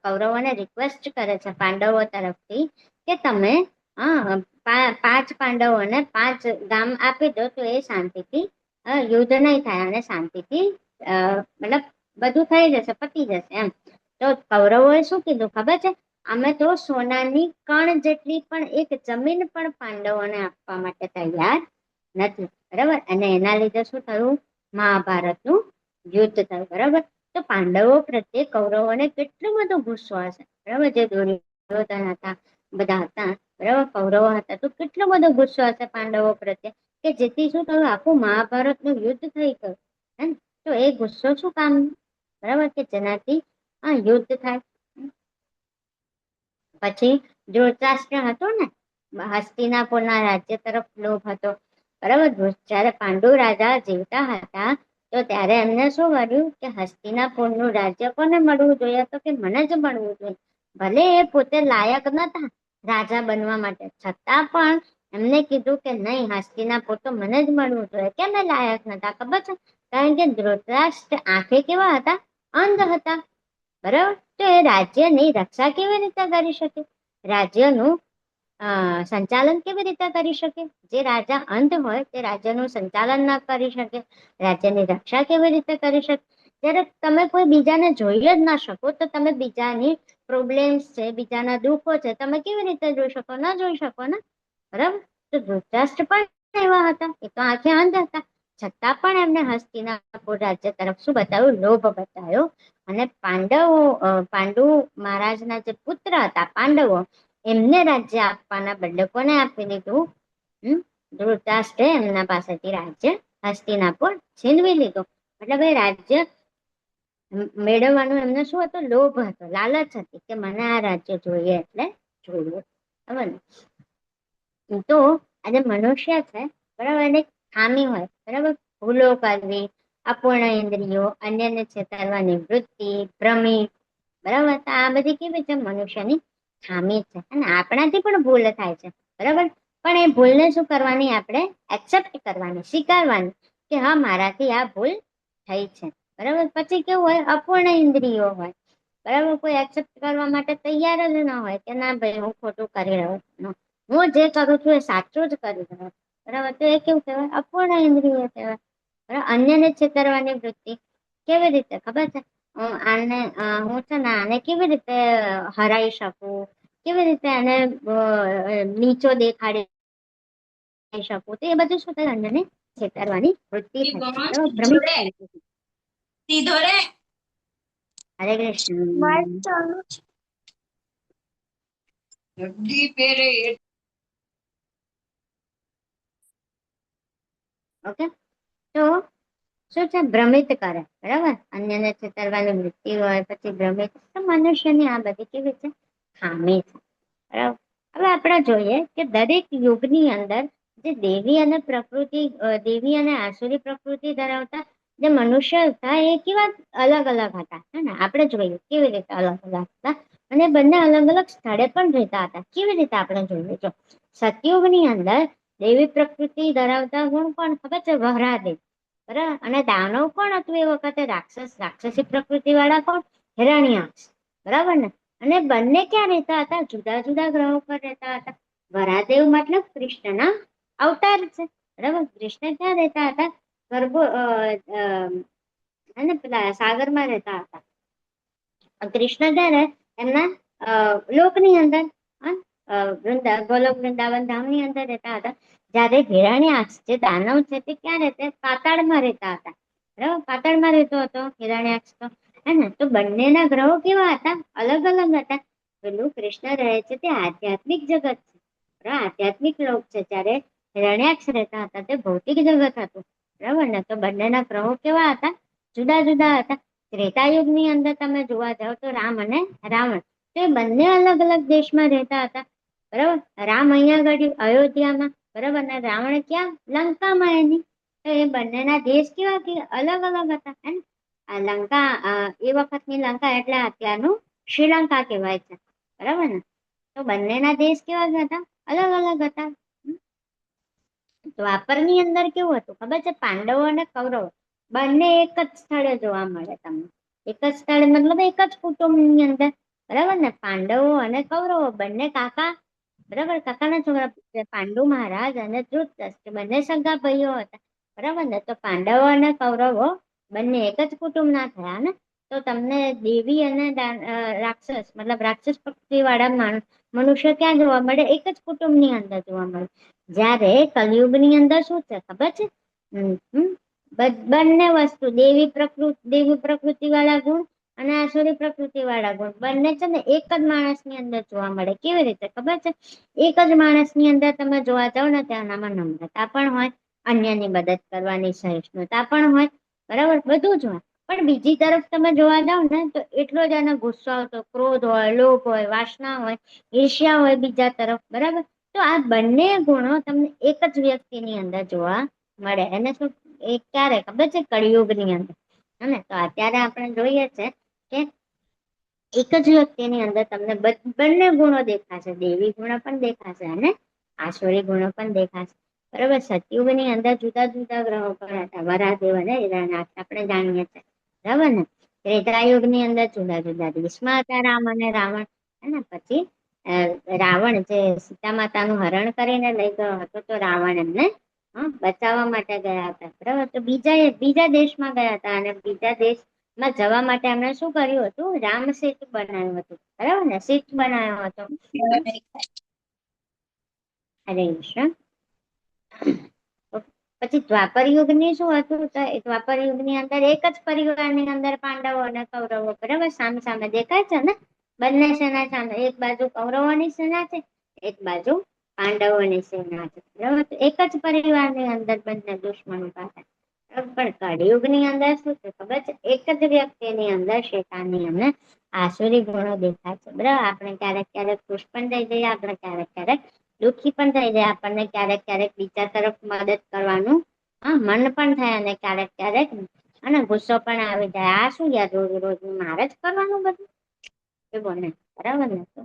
કૌરવોને રિક્વેસ્ટ કરે છે પાંડવો તરફથી કે તમે 5 પાંડવોને 5 ગામ આપી દો, તો એ શાંતિથી યુદ્ધ નહીં થાય અને શાંતિથી મતલબ બધું થઈ જશે, પતી જશે એમ. તો કૌરવોએ શું કીધું ખબર છે? અમે તો સોનાની કણ જેટલી પણ એક જમીન પણ પાંડવોને આપવા માટે તૈયાર નથી. બરાબર. અને એના લીધે શું થયું? મહાભારતનું યુદ્ધ થયું. બરાબર. તો પાંડવો પ્રત્યે કૌરવોને કેટલો બધો ગુસ્સો હશે. બરાબર. જે દુર્યોધન હતા, બધા હતા, બરાબર, કૌરવો હતા, તો કેટલો બધો ગુસ્સો હશે પાંડવો પ્રત્યે, કે જેથી શું થયું? આખું મહાભારતનું યુદ્ધ થઈ ગયું. હે ને? તો એ ગુસ્સો શું કામ? બરાબર, કે જેનાથી યુદ્ધ થાય. પછી ધૃતરાષ્ટ્ર હતો ને, હસ્તિનાપુરના રાજ્ય તરફ લોભ હતો. બરાબર. જયારે પાંડુ રાજા જીવતા હતા તો ત્યારે એમને શું કર્યું કે હસ્તિનાપુરનું રાજ્ય કોને મળવું જોઈએ? તો કે મને જ મળવું જોઈએ. ભલે એ પોતે લાયક નતા રાજા બનવા માટે, છતાં પણ એમને કીધું કે નહીં, હસ્તિનાપુર તો મને જ મળવું જોઈએ. કેમ એ લાયક નતા ખબર છે? કારણ કે ધૃતરાષ્ટ્ર આંખે કેવા હતા? અંધ હતા. બરાબર. તો એ રાજ્યની રક્ષા કેવી રીતે કરી શકે? રાજ્યનું સંચાલન કેવી રીતે કરી શકે? જે રાજા અંધ હોય તે રાજ્યનું સંચાલન ના કરી શકે, રાજ્યની રક્ષા કેવી રીતે કરી શકે? જ્યારે તમે કોઈ બીજાને જોઈ જ ના શકો, તો તમે બીજાની પ્રોબ્લેમ્સ છે, બીજાના દુઃખો છે, તમે કેવી રીતે જોઈ શકો? ના જોઈ શકો ને. બરાબર. તો ધૃતરાષ્ટ્ર પણ એવા હતા, એ તો આંખે અંધ હતા, છતાં પણ એમને હસ્તિનાપુર રાજ્ય તરફ શું બતાવ્યું? લોભ બતાવ્યો. અને પાંડુ મહારાજના જે પુત્ર હતા પાંડવો, એમને રાજ્ય આપવાના બદલે કોને આપી દીધું? ધૃતરાષ્ટ્રે એમના પાસેથી રાજ્ય હસ્તિનાપુર છીનવી લીધું. મતલબ એ રાજ્ય મેળવવાનું એમને શું હતું? લોભ હતો, લાલચ હતી કે મને આ રાજ્ય જોઈએ એટલે જોઈએ. બરાબર ને? તો આજે મનુષ્ય છે, બરાબર, એને ખામી હોય, બરાબર, ભૂલો કરવી, અપૂર્ણ ઇન્દ્રિયો, અન્યને છેતરવાની વૃત્તિ, ભ્રમિત. બરાબર. તો આ બધી કેવી છે? મનુષ્યની ખામી છે. અને આપણાથી પણ ભૂલ થાય છે. બરાબર. પણ એ ભૂલને શું કરવાની? આપણે એક્સેપ્ટ કરવાની, સ્વીકારવાની, કે હા, મારાથી આ ભૂલ થઈ છે. બરાબર. પછી કેવું હોય? અપૂર્ણ ઇન્દ્રિયો હોય. બરાબર. કોઈ એક્સેપ્ટ કરવા માટે તૈયાર જ ના હોય કે ના ભાઈ, હું ખોટું કરી રહ્યો છું, હું જે કરું છું એ સાચું જ કરી રહ્યો. બરાબર. તો એ કેવું કહેવાય? અપૂર્ણ ઇન્દ્રિયો કહેવાય. બરાબર. અન્યને છેતરવાની વૃત્તિ કેવી રીતે? ખબર છે? હું છે ને આને કેવી રીતે હરાઈ શકું, કેવી રીતે એને નીચો દેખાડી શકું, તો એ બધું શું થાય? અન્યને છેતરવાની વૃત્તિ થાય. બરાબર. ભ્રમિત થાય. હરે કૃષ્ણ. ઓકે. તો શું છે? ભ્રમિત કરે. બરાબર. અન્યને છેતરવાની વૃત્તિ હોય, પછી ભ્રમિત. તો મનુષ્યની આ બધી કેવી છે? ખામી છે. બરાબર. હવે આપણે જોઈએ કે દરેક યુગની અંદર જે દેવી અને આસુરી પ્રકૃતિ ધરાવતા જે મનુષ્ય હતા, એ કેવા અલગ અલગ હતા. હે ને? આપણે જોઈએ કેવી રીતે અલગ અલગ હતા. અને બંને અલગ અલગ સ્થળે પણ રહેતા હતા. કેવી રીતે? આપણે જોઈએ. જો સતયુગની અંદર દેવી પ્રકૃતિ ધરાવતા ગુણ કોણ? ખબર છે? વહરાદેવ. બરાબર. અને દાનવ કોણ હતું એ વખતે? રાક્ષસી પ્રકૃતિ વાળા કોણ? હિરણ્યાક્ષ. બરાબર ને? અને બંને ક્યાં રહેતા હતા? જુદા જુદા ગ્રહો પર રહેતા હતા. વરાદેવ મતલબ કૃષ્ણના અવતાર છે. બરાબર. કૃષ્ણ ક્યાં રહેતા હતા? અને પેલા સાગરમાં રહેતા હતા. કૃષ્ણ ત્યારે એમના લોકની અંદર, ગોલોક વૃંદાવન ધામની અંદર રહેતા હતા. જયારે હિરણ્યાક્ષ જે દાનવ છે તે ક્યાં રહેતા? પાતાળમાં રહેતા હતા. બરાબર. પાતાળમાં રહેતો હતો હિરણ્યાક્ષ તો. હે ને? તો બંનેના ગ્રહો કેવા હતા? અલગ અલગ હતા. પેલું કૃષ્ણ રહે છે તે આધ્યાત્મિક જગત છે, આધ્યાત્મિક લોક છે. જ્યારે હિરણ્યાક્ષ રહેતા હતા તે ભૌતિક જગત હતું. બરાબર ને? તો બંનેના ગ્રહો કેવા હતા? જુદા જુદા હતા. ત્રેતાયુગની અંદર તમે જોવા જાઓ તો રામ અને રાવણ, તો એ બંને અલગ અલગ દેશમાં રહેતા હતા. બરાબર. રામ અહીંયા આગળ અયોધ્યામાં, બરાબર, ને રાવણ ક્યાં? લંકામાં એની. તો એ બંનેના દેશ કેવા કે અલગ અલગ હતા. હે ને? આ લંકા, એ વખતની લંકા એટલે અત્યારનું શ્રીલંકા કહેવાય છે. બરાબર ને? તો બંનેના દેશ કેવા હતા? અલગ અલગ હતા. દ્વાપરની અંદર કેવું હતું? ખબર છે? પાંડવો અને કૌરવો બંને એક જ સ્થળે જોવા મળે તમને. એક જ સ્થળે મતલબ એક જ કુટુંબની અંદર. બરાબર ને? પાંડવો અને કૌરવો બંને કાકા. બરાબર. કાકાના છોકરા. પાંડુ મહારાજ અને ધૃતરાષ્ટ્ર બંને સગા ભાઈઓ હતા. બરાબર ને? તો પાંડવો અને કૌરવો બંને એક જ કુટુંબના થયા ને. તો તમને દેવી અને રાક્ષસ મતલબ રાક્ષસ પ્રકૃતિ વાળા મનુષ્ય ક્યાં જોવા મળે? એક જ કુટુંબની અંદર જોવા મળે. જ્યારે કલયુગની અંદર શું છે ખબર છે? બંને વસ્તુ દેવી પ્રકૃતિ વાળા ગુણ અને આસુરી પ્રકૃતિ વાળા ગુણ બંને છે ને એક જ માણસની અંદર જોવા મળે. કેવી રીતે ખબર છે? એક જ માણસની અંદર તમે જોવા જાવ ને ત્યાંનામાં નમ્રતા પણ હોય, અન્યની મદદ કરવાની સહિષ્ણુતા પણ હોય, બરાબર, બધું જ હોય. પણ બીજી તરફ તમે જોવા જાવ ને તો એટલો જ એને ગુસ્સો આવતો, ક્રોધ હોય, લોભ હોય, વાસના હોય, ઈર્ષ્યા હોય બીજા તરફ, બરાબર. તો આ બંને ગુણો તમને એક જ વ્યક્તિની અંદર જોવા મળે. એને શું એ ક્યારે ખબર છે? કળિયુગની અંદર. અને તો અત્યારે આપણે જોઈએ છે કે એક જ વ્યક્તિની અંદર તમને બંને ગુણો દેખાશે. દેવી ગુણો પણ દેખાશે અને આસુરી ગુણો પણ દેખાશે, બરાબર. સતયુગની અંદર જુદા જુદા ગ્રહો પણ હતા, વરાદેવ અને હિરણ્યાક્ષ, આપણે જાણીએ છીએ, બરાબર ને. ત્રેતાયુગની અંદર જુદા જુદા દેશમાં હતા રામ અને રાવણ. અને પછી રાવણ જે સીતા માતાનું હરણ કરીને લઈ ગયો હતો, તો રાવણ એમને બચાવવા માટે ગયા હતા, બરાબર. તો બીજા દેશમાં ગયા હતા અને બીજા દેશમાં જવા માટે એમણે શું કર્યું હતું? રામ સેતુ બનાવ્યું હતું, બરાબર ને. સેતુ બનાવ્યો હતો. હરે કૃષ્ણ. પછી દ્વાપર યુગ ની શું હતું? તો દ્વાપર યુગ ની અંદર એક જ પરિવારની અંદર પાંડવો અને કૌરવો, બરાબર, સામે સામે દેખાય છે ને. બંને સેના સામે, એક બાજુ કૌરવોની સેના છે, એક બાજુ પાંડવોની સેના છે, બરાબર. એક જ પરિવારની અંદર બંને દુશ્મનો પાસે. પણ કળિયુગની અંદર શું છે ખબર છે? એક જ વ્યક્તિની અંદર શેતાનની અને આસુરી ગુણો દેખાય છે, બરાબર. આપણે ક્યારેક ક્યારેક ખુશ પણ થઈ જઈએ, આપણે ક્યારેક ક્યારેક દુઃખી પણ થઈ જાય, આપણને ક્યારેક ક્યારેક બીજા તરફ મદદ કરવાનું મન પણ થાય, અને ક્યારેક ક્યારેક અને ગુસ્સો પણ આવી જાય. આ શું યાર, રોજ રોજ મારે જ કરવાનું બધું, એ બોલે, બરાબર ને. તો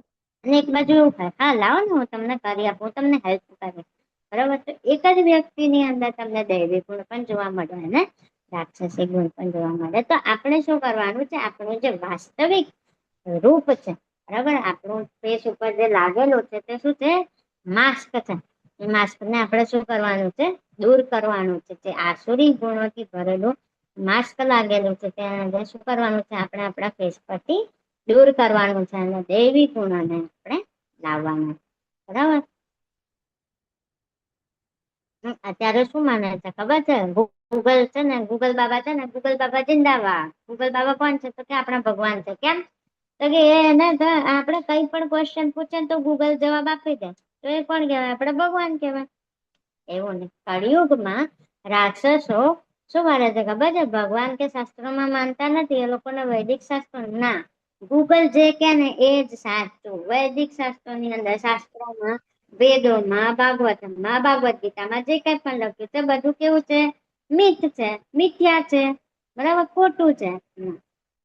અને એક બાજુ એવું થાય, હા લાવો ને હું તમને કરી આપું, તમને હેલ્પ કરીશ, બરાબર. તો એક જ વ્યક્તિની અંદર તમને દૈવી ગુણ પણ જોવા મળે અને રાક્ષસી ગુણ પણ જોવા મળે. તો આપણે શું કરવાનું છે? આપણું જે વાસ્તવિક રૂપ છે, બરાબર, આપણું ફેસ ઉપર જે લાગેલું છે તે શું છે? માસ્ક છે. એ માસ્ક ને આપણે શું કરવાનું છે? દૂર કરવાનું છે. જે આસુરી ગુણોથી ભરેલું માસ્ક લાગેલું છે ત્યાં અંદર શું કરવાનું છે? આપણે આપણા ફેસ પરથી દૂર કરવાનું છે અને દૈવી ગુણોને આપણે લાવવાના, બરાબર. અત્યારે શું માને છે ખબર છે? ગૂગલ છે ને, ગૂગલ બાબા છે ને, ગૂગલ બાબા જિંદાબાદ. ગૂગલ બાબા કોણ છે? તો કે આપણા ભગવાન છે. કેમ? તો કે એને આપણે કઈ પણ ક્વેશ્ચન પૂછે તો ગૂગલ જવાબ આપી દે, તો એ કોણ કહેવાય? આપણે ભગવાન કહેવાય. એવું ને. કળિયુગમાં રાક્ષસો શું કરે છે ખબર છે? ભગવાન કે શાસ્ત્રોમાં માનતા નથી, એ લોકોને વૈદિક શાસ્ત્રો ના, ગૂગલ જે કે ને એ જ સાચું. વૈદિક શાસ્ત્રોની અંદર, શાસ્ત્રોમાં, વેદોમાં, ભાગવતમાં, ભાગવત ગીતામાં જે કઈ પણ લખ્યું છે બધું કેવું છે? મિથ છે, મિથ્યા છે, બરાબર, ખોટું છે.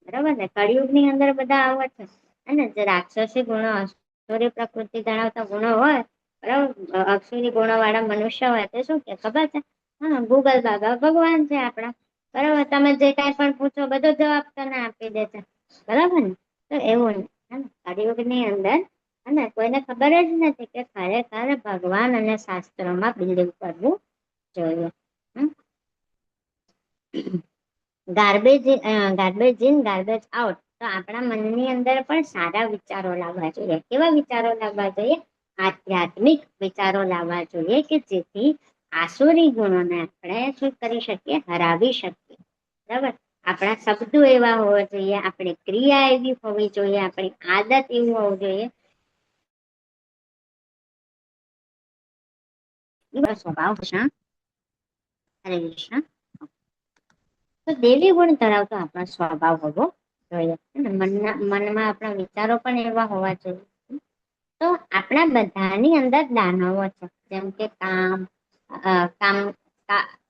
બરાબર ને. કળિયુગ ની અંદર બધા આવા છે. અને જે રાક્ષસી ગુણો, આસુરી પ્રકૃતિ ધરાવતા ગુણો હોય, બરાબર, અસુરી ગુણો વાળા મનુષ્ય હોય તે શું કે ખબર છે? હા, ગૂગલ બાબા ભગવાન છે આપણા, બરાબર. તમે જે કઈ પણ પૂછો બધો જવાબ તને આપી દે છે, બરાબર ને. તો એવું કળિયુગની અંદર અને કોઈને ખબર જ નથી કે ખરેખર ભગવાન અને શાસ્ત્રોમાં બિલીવ કરવું જોઈએ. Garbage in garbage out. તો આપણા મનની અંદર પણ સારા વિચારો લાવવા જોઈએ. કેવા વિચારો લાવવા જોઈએ? આધ્યાત્મિક વિચારો લાવવા જોઈએ, કે જેથી આસુરી ગુણોને આપણે શું કરી શકીએ? હરાવી શકીએ, બરાબર. આપણા શબ્દો એવા હોવા જોઈએ, આપણી ક્રિયા એવી હોવી જોઈએ, આપણી આદત એવી હોવી જોઈએ, સ્વભાવ કૃષ્ણ. હરે કૃષ્ણ. તો દેવી ગુણ ધરાવતો આપણો સ્વભાવ હોવો જોઈએ. મનમાં આપણા વિચારો પણ એવા હોવા જોઈએ. તો આપણા બધાની અંદર દાનવો છે, જેમ કે કામ, કામ,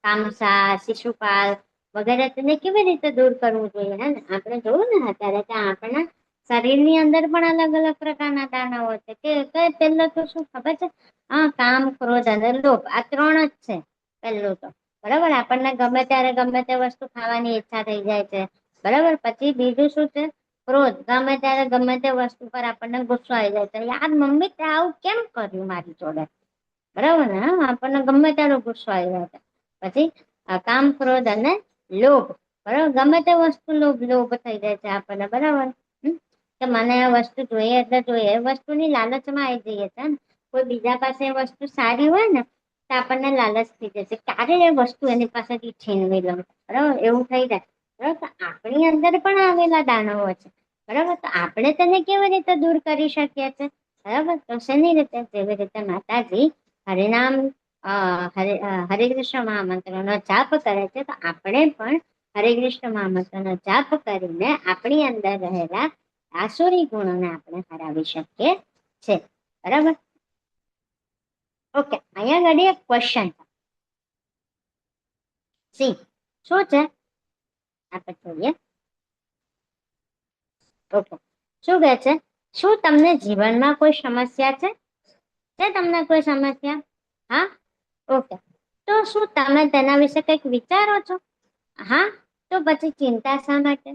કામસા, શિશુપાલ વગેરે. તેને કેવી રીતે દૂર કરવું જોઈએ? હે ને. આપણે જોયું ને અત્યારે ત્યાં આપણા શરીરની અંદર પણ અલગ અલગ પ્રકારના દાનવો છે. કે પેલા તો શું ખબર છે? હા, કામ, ક્રોધ અને લોભ, આ ત્રણ જ છે પેલું તો, બરાબર. આપણને ગમે ત્યારે ગમે તે વસ્તુ ખાવાની ઈચ્છા થઈ જાય છે, બરાબર. પછી બીજું શું છે? ક્રોધ. ગમે ત્યારે ગમે તે વસ્તુ પર આપણને ગુસ્સો આવી જાય છે. યાર મમ્મી તે આવું કેમ કર્યું મારી જોડે, બરાબર ને. આપણને ગમે ત્યારે ગુસ્સો આવી જાય છે. પછી કામ, ક્રોધ અને લોભ, બરાબર, ગમે તે વસ્તુ લોભ લોભ થઈ જાય છે આપણને, બરાબર. કે મને આ વસ્તુ જોઈએ એટલે જોઈએ, એ વસ્તુની લાલચમાં આવી જઈએ છે ને. કોઈ બીજા પાસે એ વસ્તુ સારી હોય ને તો આપણને લાલચ થઈ જશે, ક્યારે એ વસ્તુ એની પાસેથી છીનવી લઉં, બરાબર, એવું થઈ જાય. બરાબર, તો આપણી અંદર પણ આવેલા દાનવો છે, બરાબર. તો આપણે તેને કેવી રીતે દૂર કરી શકીએ છીએ? બરાબર, તો શેની રીતે? જેવી રીતે માતાજી હરિનામ હરે કૃષ્ણ મહામંત્રનો જાપ કરે છે, તો આપણે પણ હરે કૃષ્ણ મહામંત્રનો જાપ કરીને આપણી અંદર રહેલા આસુરી ગુણોને આપણે હરાવી શકીએ છે, બરાબર. ઓકે, અહીંયા આગળ એક ક્વેશ્ચન સી શું છે આપણે જોઈએ. ઓકે, શું કહે છે? શું તમને જીવનમાં કોઈ સમસ્યા છે? તમને કોઈ સમસ્યા? હા, ઓકે. તો શું તમે તેના વિશે કંઈક વિચારો છો? હા, તો પછી ચિંતા શા માટે?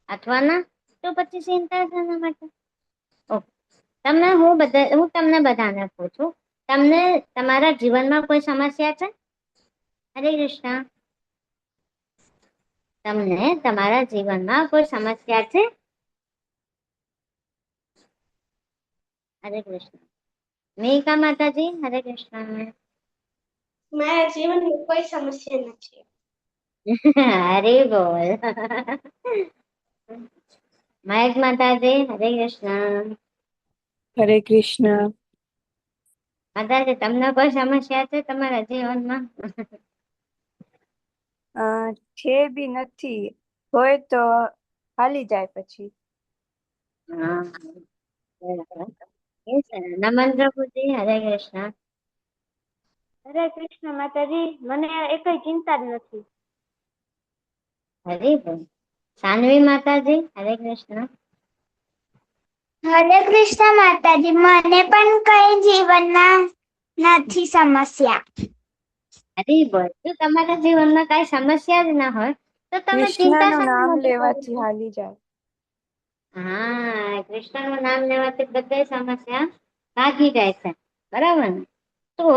અથવા ના, તો પછી ચિંતા શાના માટે? ઓકે, હું તમને બધાને પૂછું, તમને તમારા જીવનમાં કોઈ સમસ્યા છે? હરે કૃષ્ણ. તમને તમારા જીવનમાં કોઈ સમસ્યા છે? હરે કૃષ્ણ. મેઘા માતાજી, હરે કૃષ્ણ. મારા જીવનમાં કોઈ સમસ્યા નથી. હરે બોલ. મહેક માતાજી, હરે કૃષ્ણ. હરે કૃષ્ણ. માતાજી, તમને કોઈ સમસ્યા છે તમારા જીવનમાં? છે બી નથી, હોય તો હાલી જાય પછી. હા, બરાબર. નમન પ્રભુજી, હરે કૃષ્ણ. હરે કૃષ્ણ માતાજી, મને એકઈ ચિંતા જ નથી. હરે બોલ. સાનવી માતાજી, હરે કૃષ્ણ. હરે કૃષ્ણ માતાજી, મને પણ કઈ જીવનમાં નથી સમસ્યા. હરે બોલ. જો તમારા જીવનમાં કઈ સમસ્યા જ ના હોય તો તમે ચિંતા કૃષ્ણનું શા નામ માટે કરો લેવાથી છો? હાલી જાય. હા, કૃષ્ણનું નામ લેવાથી બધી સમસ્યા ભાગી જાય છે, બરાબર ને? તો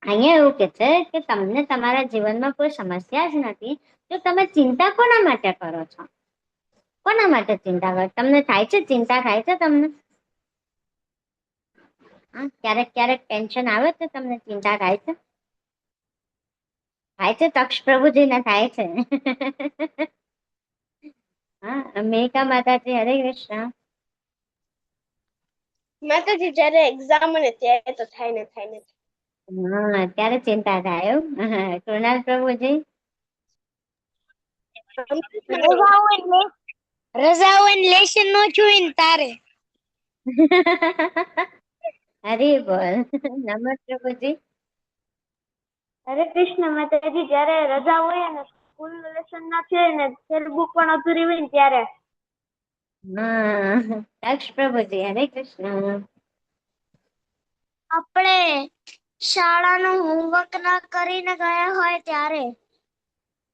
અહીંયા એવું કે છે કે તમને તમારા જીવનમાં કોઈ સમસ્યા જ નથી, તો તમે ચિંતા કોના માટે કરો છો? કોના માટે ચિંતા કરો? તમને થાય છે ચિંતા? થાય છે તમને? હા, ક્યારેક ક્યારેક ટેન્શન આવે છે તમને? ચિંતા થાય છે? થાય છે, તક્ષ પ્રભુજીને થાય છે. હા, મેઘા માતાજી, હરે કૃષ્ણ. માતાજી, જયારે એક્ઝામ ને ત્યારે તો થાય ને થાય ને. હા, ત્યારે ચિંતા થાય એવું. કૃણાલ પ્રભુજી. રજાઓ લેશન નો જોઈ ને તારે. હરે બોલ. નમસ્તે પ્રભુજી. હરે કૃષ્ણ માતાજી, જયારે રજા હોય ને સ્કૂલ લેશન ના છે ને બુક પણ અધૂરી હોય ને ત્યારે. હા, દક્ષ પ્રભુજી, હરે કૃષ્ણ. આપણે શાળાનું હોમવર્ક ના કરીને ગયા હોય ત્યારે.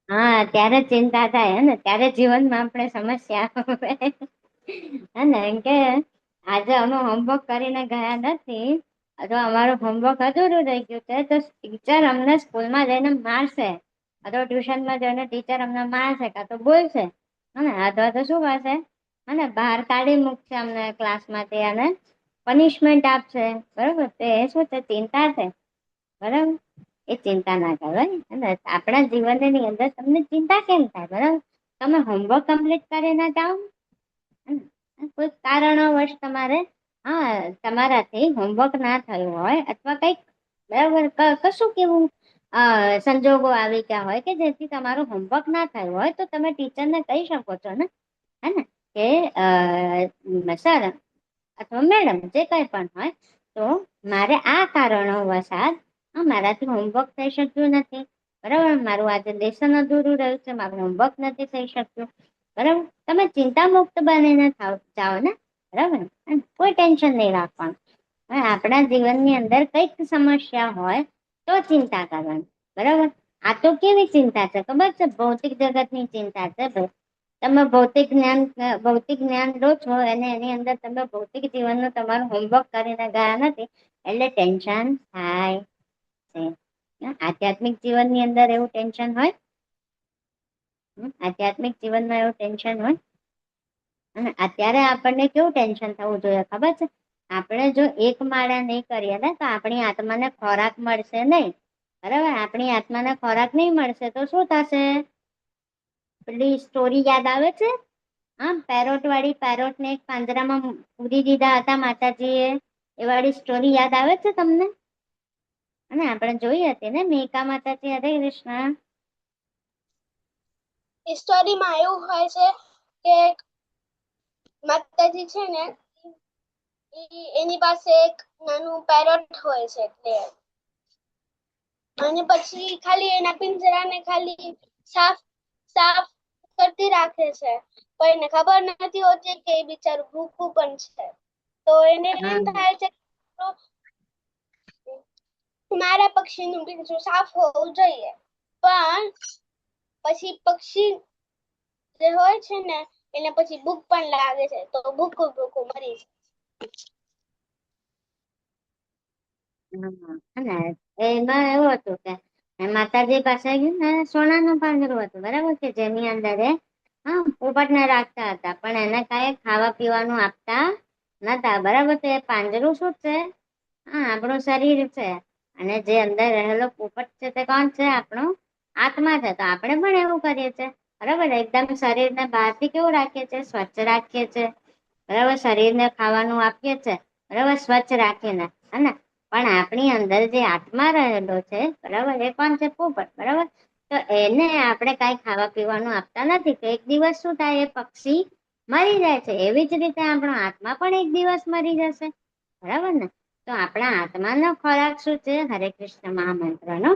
હા, ત્યારે ચિંતા થાય ને, ત્યારે જીવનમાં આપણે સમસ્યા હે એમ કે આજે અમે હોમવર્ક કરીને ગયા નથી, તો અમારું હોમવર્ક અધૂરું રહી ગયું છે, તો ટીચર અમને સ્કૂલમાં જઈને મારશે, અથવા ટ્યુશનમાં જઈને ટીચર અમને મારશે કાં તો બોલશે, અને અથવા તો શું કરશે, અને બહાર કાઢી મૂકશે અમને ક્લાસમાંથી અને પનિશમેન્ટ આપશે, બરોબર? તો એ શું છે? ચિંતા છે, બરાબર. એ ચિંતા ના કરાય. અને આપણા જીવનની અંદર તમને ચિંતા કેમ થાય? બરાબર, તમે હોમવર્ક કમ્પ્લીટ કરીને જાઓ, કોઈ કારણોવશ તમારે તમારાથી હોમવર્ક ના થયું હોય, અથવા કઈક બરાબર કશું કેવું સંજોગો આવી ગયા હોય કે જેથી તમારું હોમવર્ક ના થયું હોય, તો તમે ટીચરને કહી શકો છો ને, હે ને, કે સર અથવા મેડમ જે કઈ પણ હોય, તો મારે આ કારણો વસાત મારાથી હોમવર્ક થઈ શક્યું નથી, બરાબર, મારું આજે લેસન અધૂરું રહ્યું છે, મારું હોમવર્ક નથી થઈ શક્યું, બરાબર. તમે ચિંતા મુક્ત બનીને જાઓ ને, બરાબર, કોઈ ટેન્શન નહીં રાખવાનું. આપણા જીવનની અંદર કઈક સમસ્યા હોય તો ચિંતા કરવાની, બરાબર. આ તો કેવી ચિંતા છે ખબર છે? ભૌતિક જગતની ચિંતા છે ભાઈ. તમે ભૌતિક જ્ઞાન લો છો અને એની અંદર તમે ભૌતિક જીવનનું તમારું હોમવર્ક કરીને ગયા નથી, એટલે ટેન્શન થાય છે. આધ્યાત્મિક જીવનની અંદર એવું ટેન્શન હોય? આધ્યાત્મિક જીવનમાં એવું ટેન્શન હોય. અને અત્યારે આપણને કેવું ટેન્શન થવું જોઈએ ખબર છે? આપણે જો એક માળા નહીં કરીએ ને તો આપણી આત્માને ખોરાક મળશે નહીં. બરાબર, આપણી આત્માને ખોરાક નહીં મળશે તો શું થશે? પેલી સ્ટોરી યાદ આવે છે? હા, પેરોટ વાળી. પેરોટ ને એક પાંજરામાં પૂરી દીધા હતા માતાજીએ, એ વાળી સ્ટોરી યાદ આવે છે તમને? અને આપણે જોઈ હતી ને મેકા માતાજી. હરે કૃષ્ણ. સ્ટોરીમાં એવું હોય છે કે માતાજી છે ને એની પાસે એક નાનું પેરોટ હોય છે એટલે, અને પછી ખાલી એના પિંજરાને ખાલી સાફ સાફ કરતી રાખે છે, પણ એને ખબર નથી હોતી કે એ બિચારું ભૂખું પણ છે. તો એને હા એમ થાય છે મારા પક્ષીનું પિંજરું સાફ હોવું જોઈએ, પણ પછી પક્ષી જે હોય છે ને એને પછી ભૂખ પણ લાગે છે, તો ભૂખું ભૂખું મરી જાય. અને એમાં એવું હતું કે માતાજી પાસે ગયું ને સોનાનું પાંજરું હતું, બરાબર, કે જેની અંદર પોપટને રાખતા હતા, પણ એને કાંઈ ખાવા પીવાનું આપતા નતા. બરાબર, તો એ પાંજરું શું છે? આપણું શરીર છે. અને જે અંદર રહેલો પોપટ છે તે કોણ છે? આપણો આત્મા છે. તો આપણે પણ એવું કરીએ છીએ, બરાબર, એકદમ શરીરને બહારથી કેવું રાખીએ છીએ? સ્વચ્છ રાખીએ છીએ, બરાબર, શરીરને ખાવાનું આપીએ છીએ, બરાબર, સ્વચ્છ રાખીને. હે, પણ આપણી અંદર જે આત્મા રહેલો છે, બરાબર, એ કોણ છે? પોપટ. બરાબર, તો એને આપણે કાંઈ ખાવા પીવાનું આપતા નથી. તો એક દિવસ શું થાય? એ પક્ષી મરી જાય છે. એવી જ રીતે આપણો આત્મા પણ એક દિવસ મરી જશે, બરાબર ને? તો આપણા આત્માનો ખોરાક શું છે? હરે કૃષ્ણ મહામંત્રનો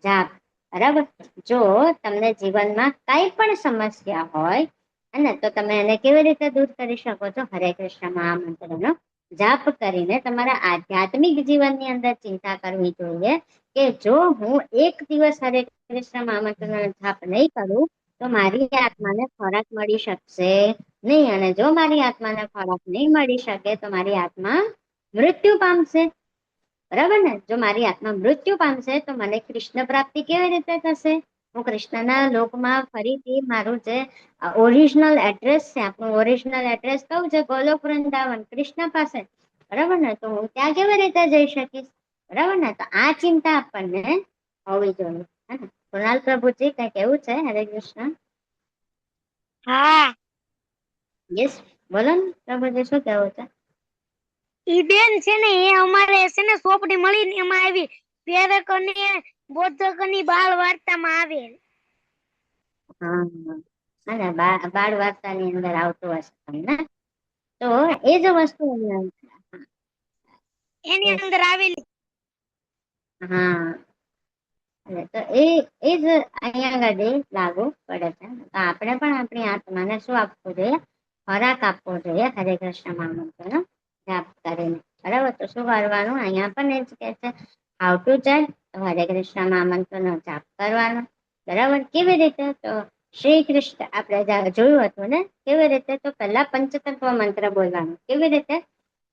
જાપ. બરાબર, જો તમને જીવનમાં કઈ પણ સમસ્યા હોય અને તો તમે એને કેવી રીતે દૂર કરી શકો છો? હરે કૃષ્ણ મહામંત્રનો જાપ કરીને તમારા આધ્યાત્મિક જીવનની અંદર ચિંતા કરવી જોઈએ કે જો હું એક દિવસ હરે કૃષ્ણ મહામંત્રનો જાપ નહીં કરું તો મારી આત્માને ખોરાક મળી શકશે નહીં. અને જો મારી આત્માને ખોરાક નહીં મળી શકે તો મારી આત્મા મૃત્યુ પામશે. બરાબર ને? જો મારી આત્મા મૃત્યુ પામશે તો મને કૃષ્ણ પ્રાપ્તિ કેવી રીતે થશે? હું કૃષ્ણના લોકમાં ફરીથી મારું જે ઓરિજિનલ એડ્રેસ છે, આપણું ઓરિજિનલ એડ્રેસ કયું છે? ગોલોક વૃંદાવન, કૃષ્ણ પાસે. બરાબર ને? તો હું ત્યાં કેવી રીતે જઈ શકીશ? બરાબર ને? તો આ ચિંતા આપણને હોવી જોઈએ. કૃણાલ પ્રભુજી કઈ કેવું છે? હરે કૃષ્ણ. હા, યસ, બોલો ને પ્રભુજી, શું કેવું છે? ઈ બેન છે ને એ અમારે છે ને સોપડી મળી ને એમાં આવી પ્રેરક અને બોધક ની બાળ વાર્તામાં આવે. હા, અને બાળ વાર્તાની અંદર આવતું હશે તમને. તો એ જ વસ્તુ એની યસ, અંદર આવેલી. હા, તો એ જ અહીંયા આગળ લાગુ પડે છે. તો આપણે પણ આપણી આત્માને શું આપવું જોઈએ? ખોરાક આપવો જોઈએ. હરે કૃષ્ણ મહામંત્રનો જાપ કરીને. બરાબર, તો શું કરવાનું? અહીંયા પણ એ જ કે છે હાઉ ટુ ચેટ. તો હરે કૃષ્ણ મહામંત્રનો જાપ કરવાનો. બરાબર, કેવી રીતે? તો શ્રી કૃષ્ણ આપણે જોયું હતું ને કેવી રીતે? તો પહેલા પંચતત્વ મંત્ર બોલવાનો. કેવી રીતે?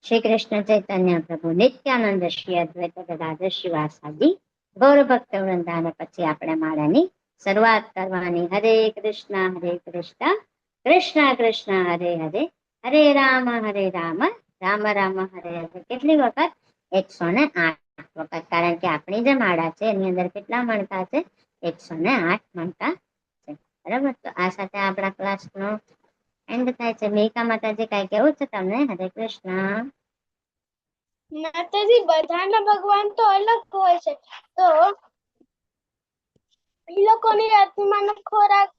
શ્રી કૃષ્ણ ચૈતન્ય પ્રભુ નિત્યાનંદ શ્રી અદ્વૈત ગદાધર શિવાસાદિ ગૌર ભક્ત વૃંદ. અને પછી આપણે માળાની શરૂઆત કરવાની. હરે કૃષ્ણ કૃષ્ણ કૃષ્ણ હરે હરે, હરે રામ રામ રામ હરે હરે. કેટલી વખત? 108 વખત. કારણ કે આપણી જે માળા છે એની અંદર કેટલા મણકા છે? 108 મણકા છે. બરાબર, તો આ સાથે આપણા ક્લાસનો એન્ડ થાય છે. મેકા માતાજી કઈ કેવું છે તમને? હરે કૃષ્ણ. માતાજી, બધાના ભગવાન તો અલગ હોય છે, તો એ લોકોની આત્માનો ખોરાક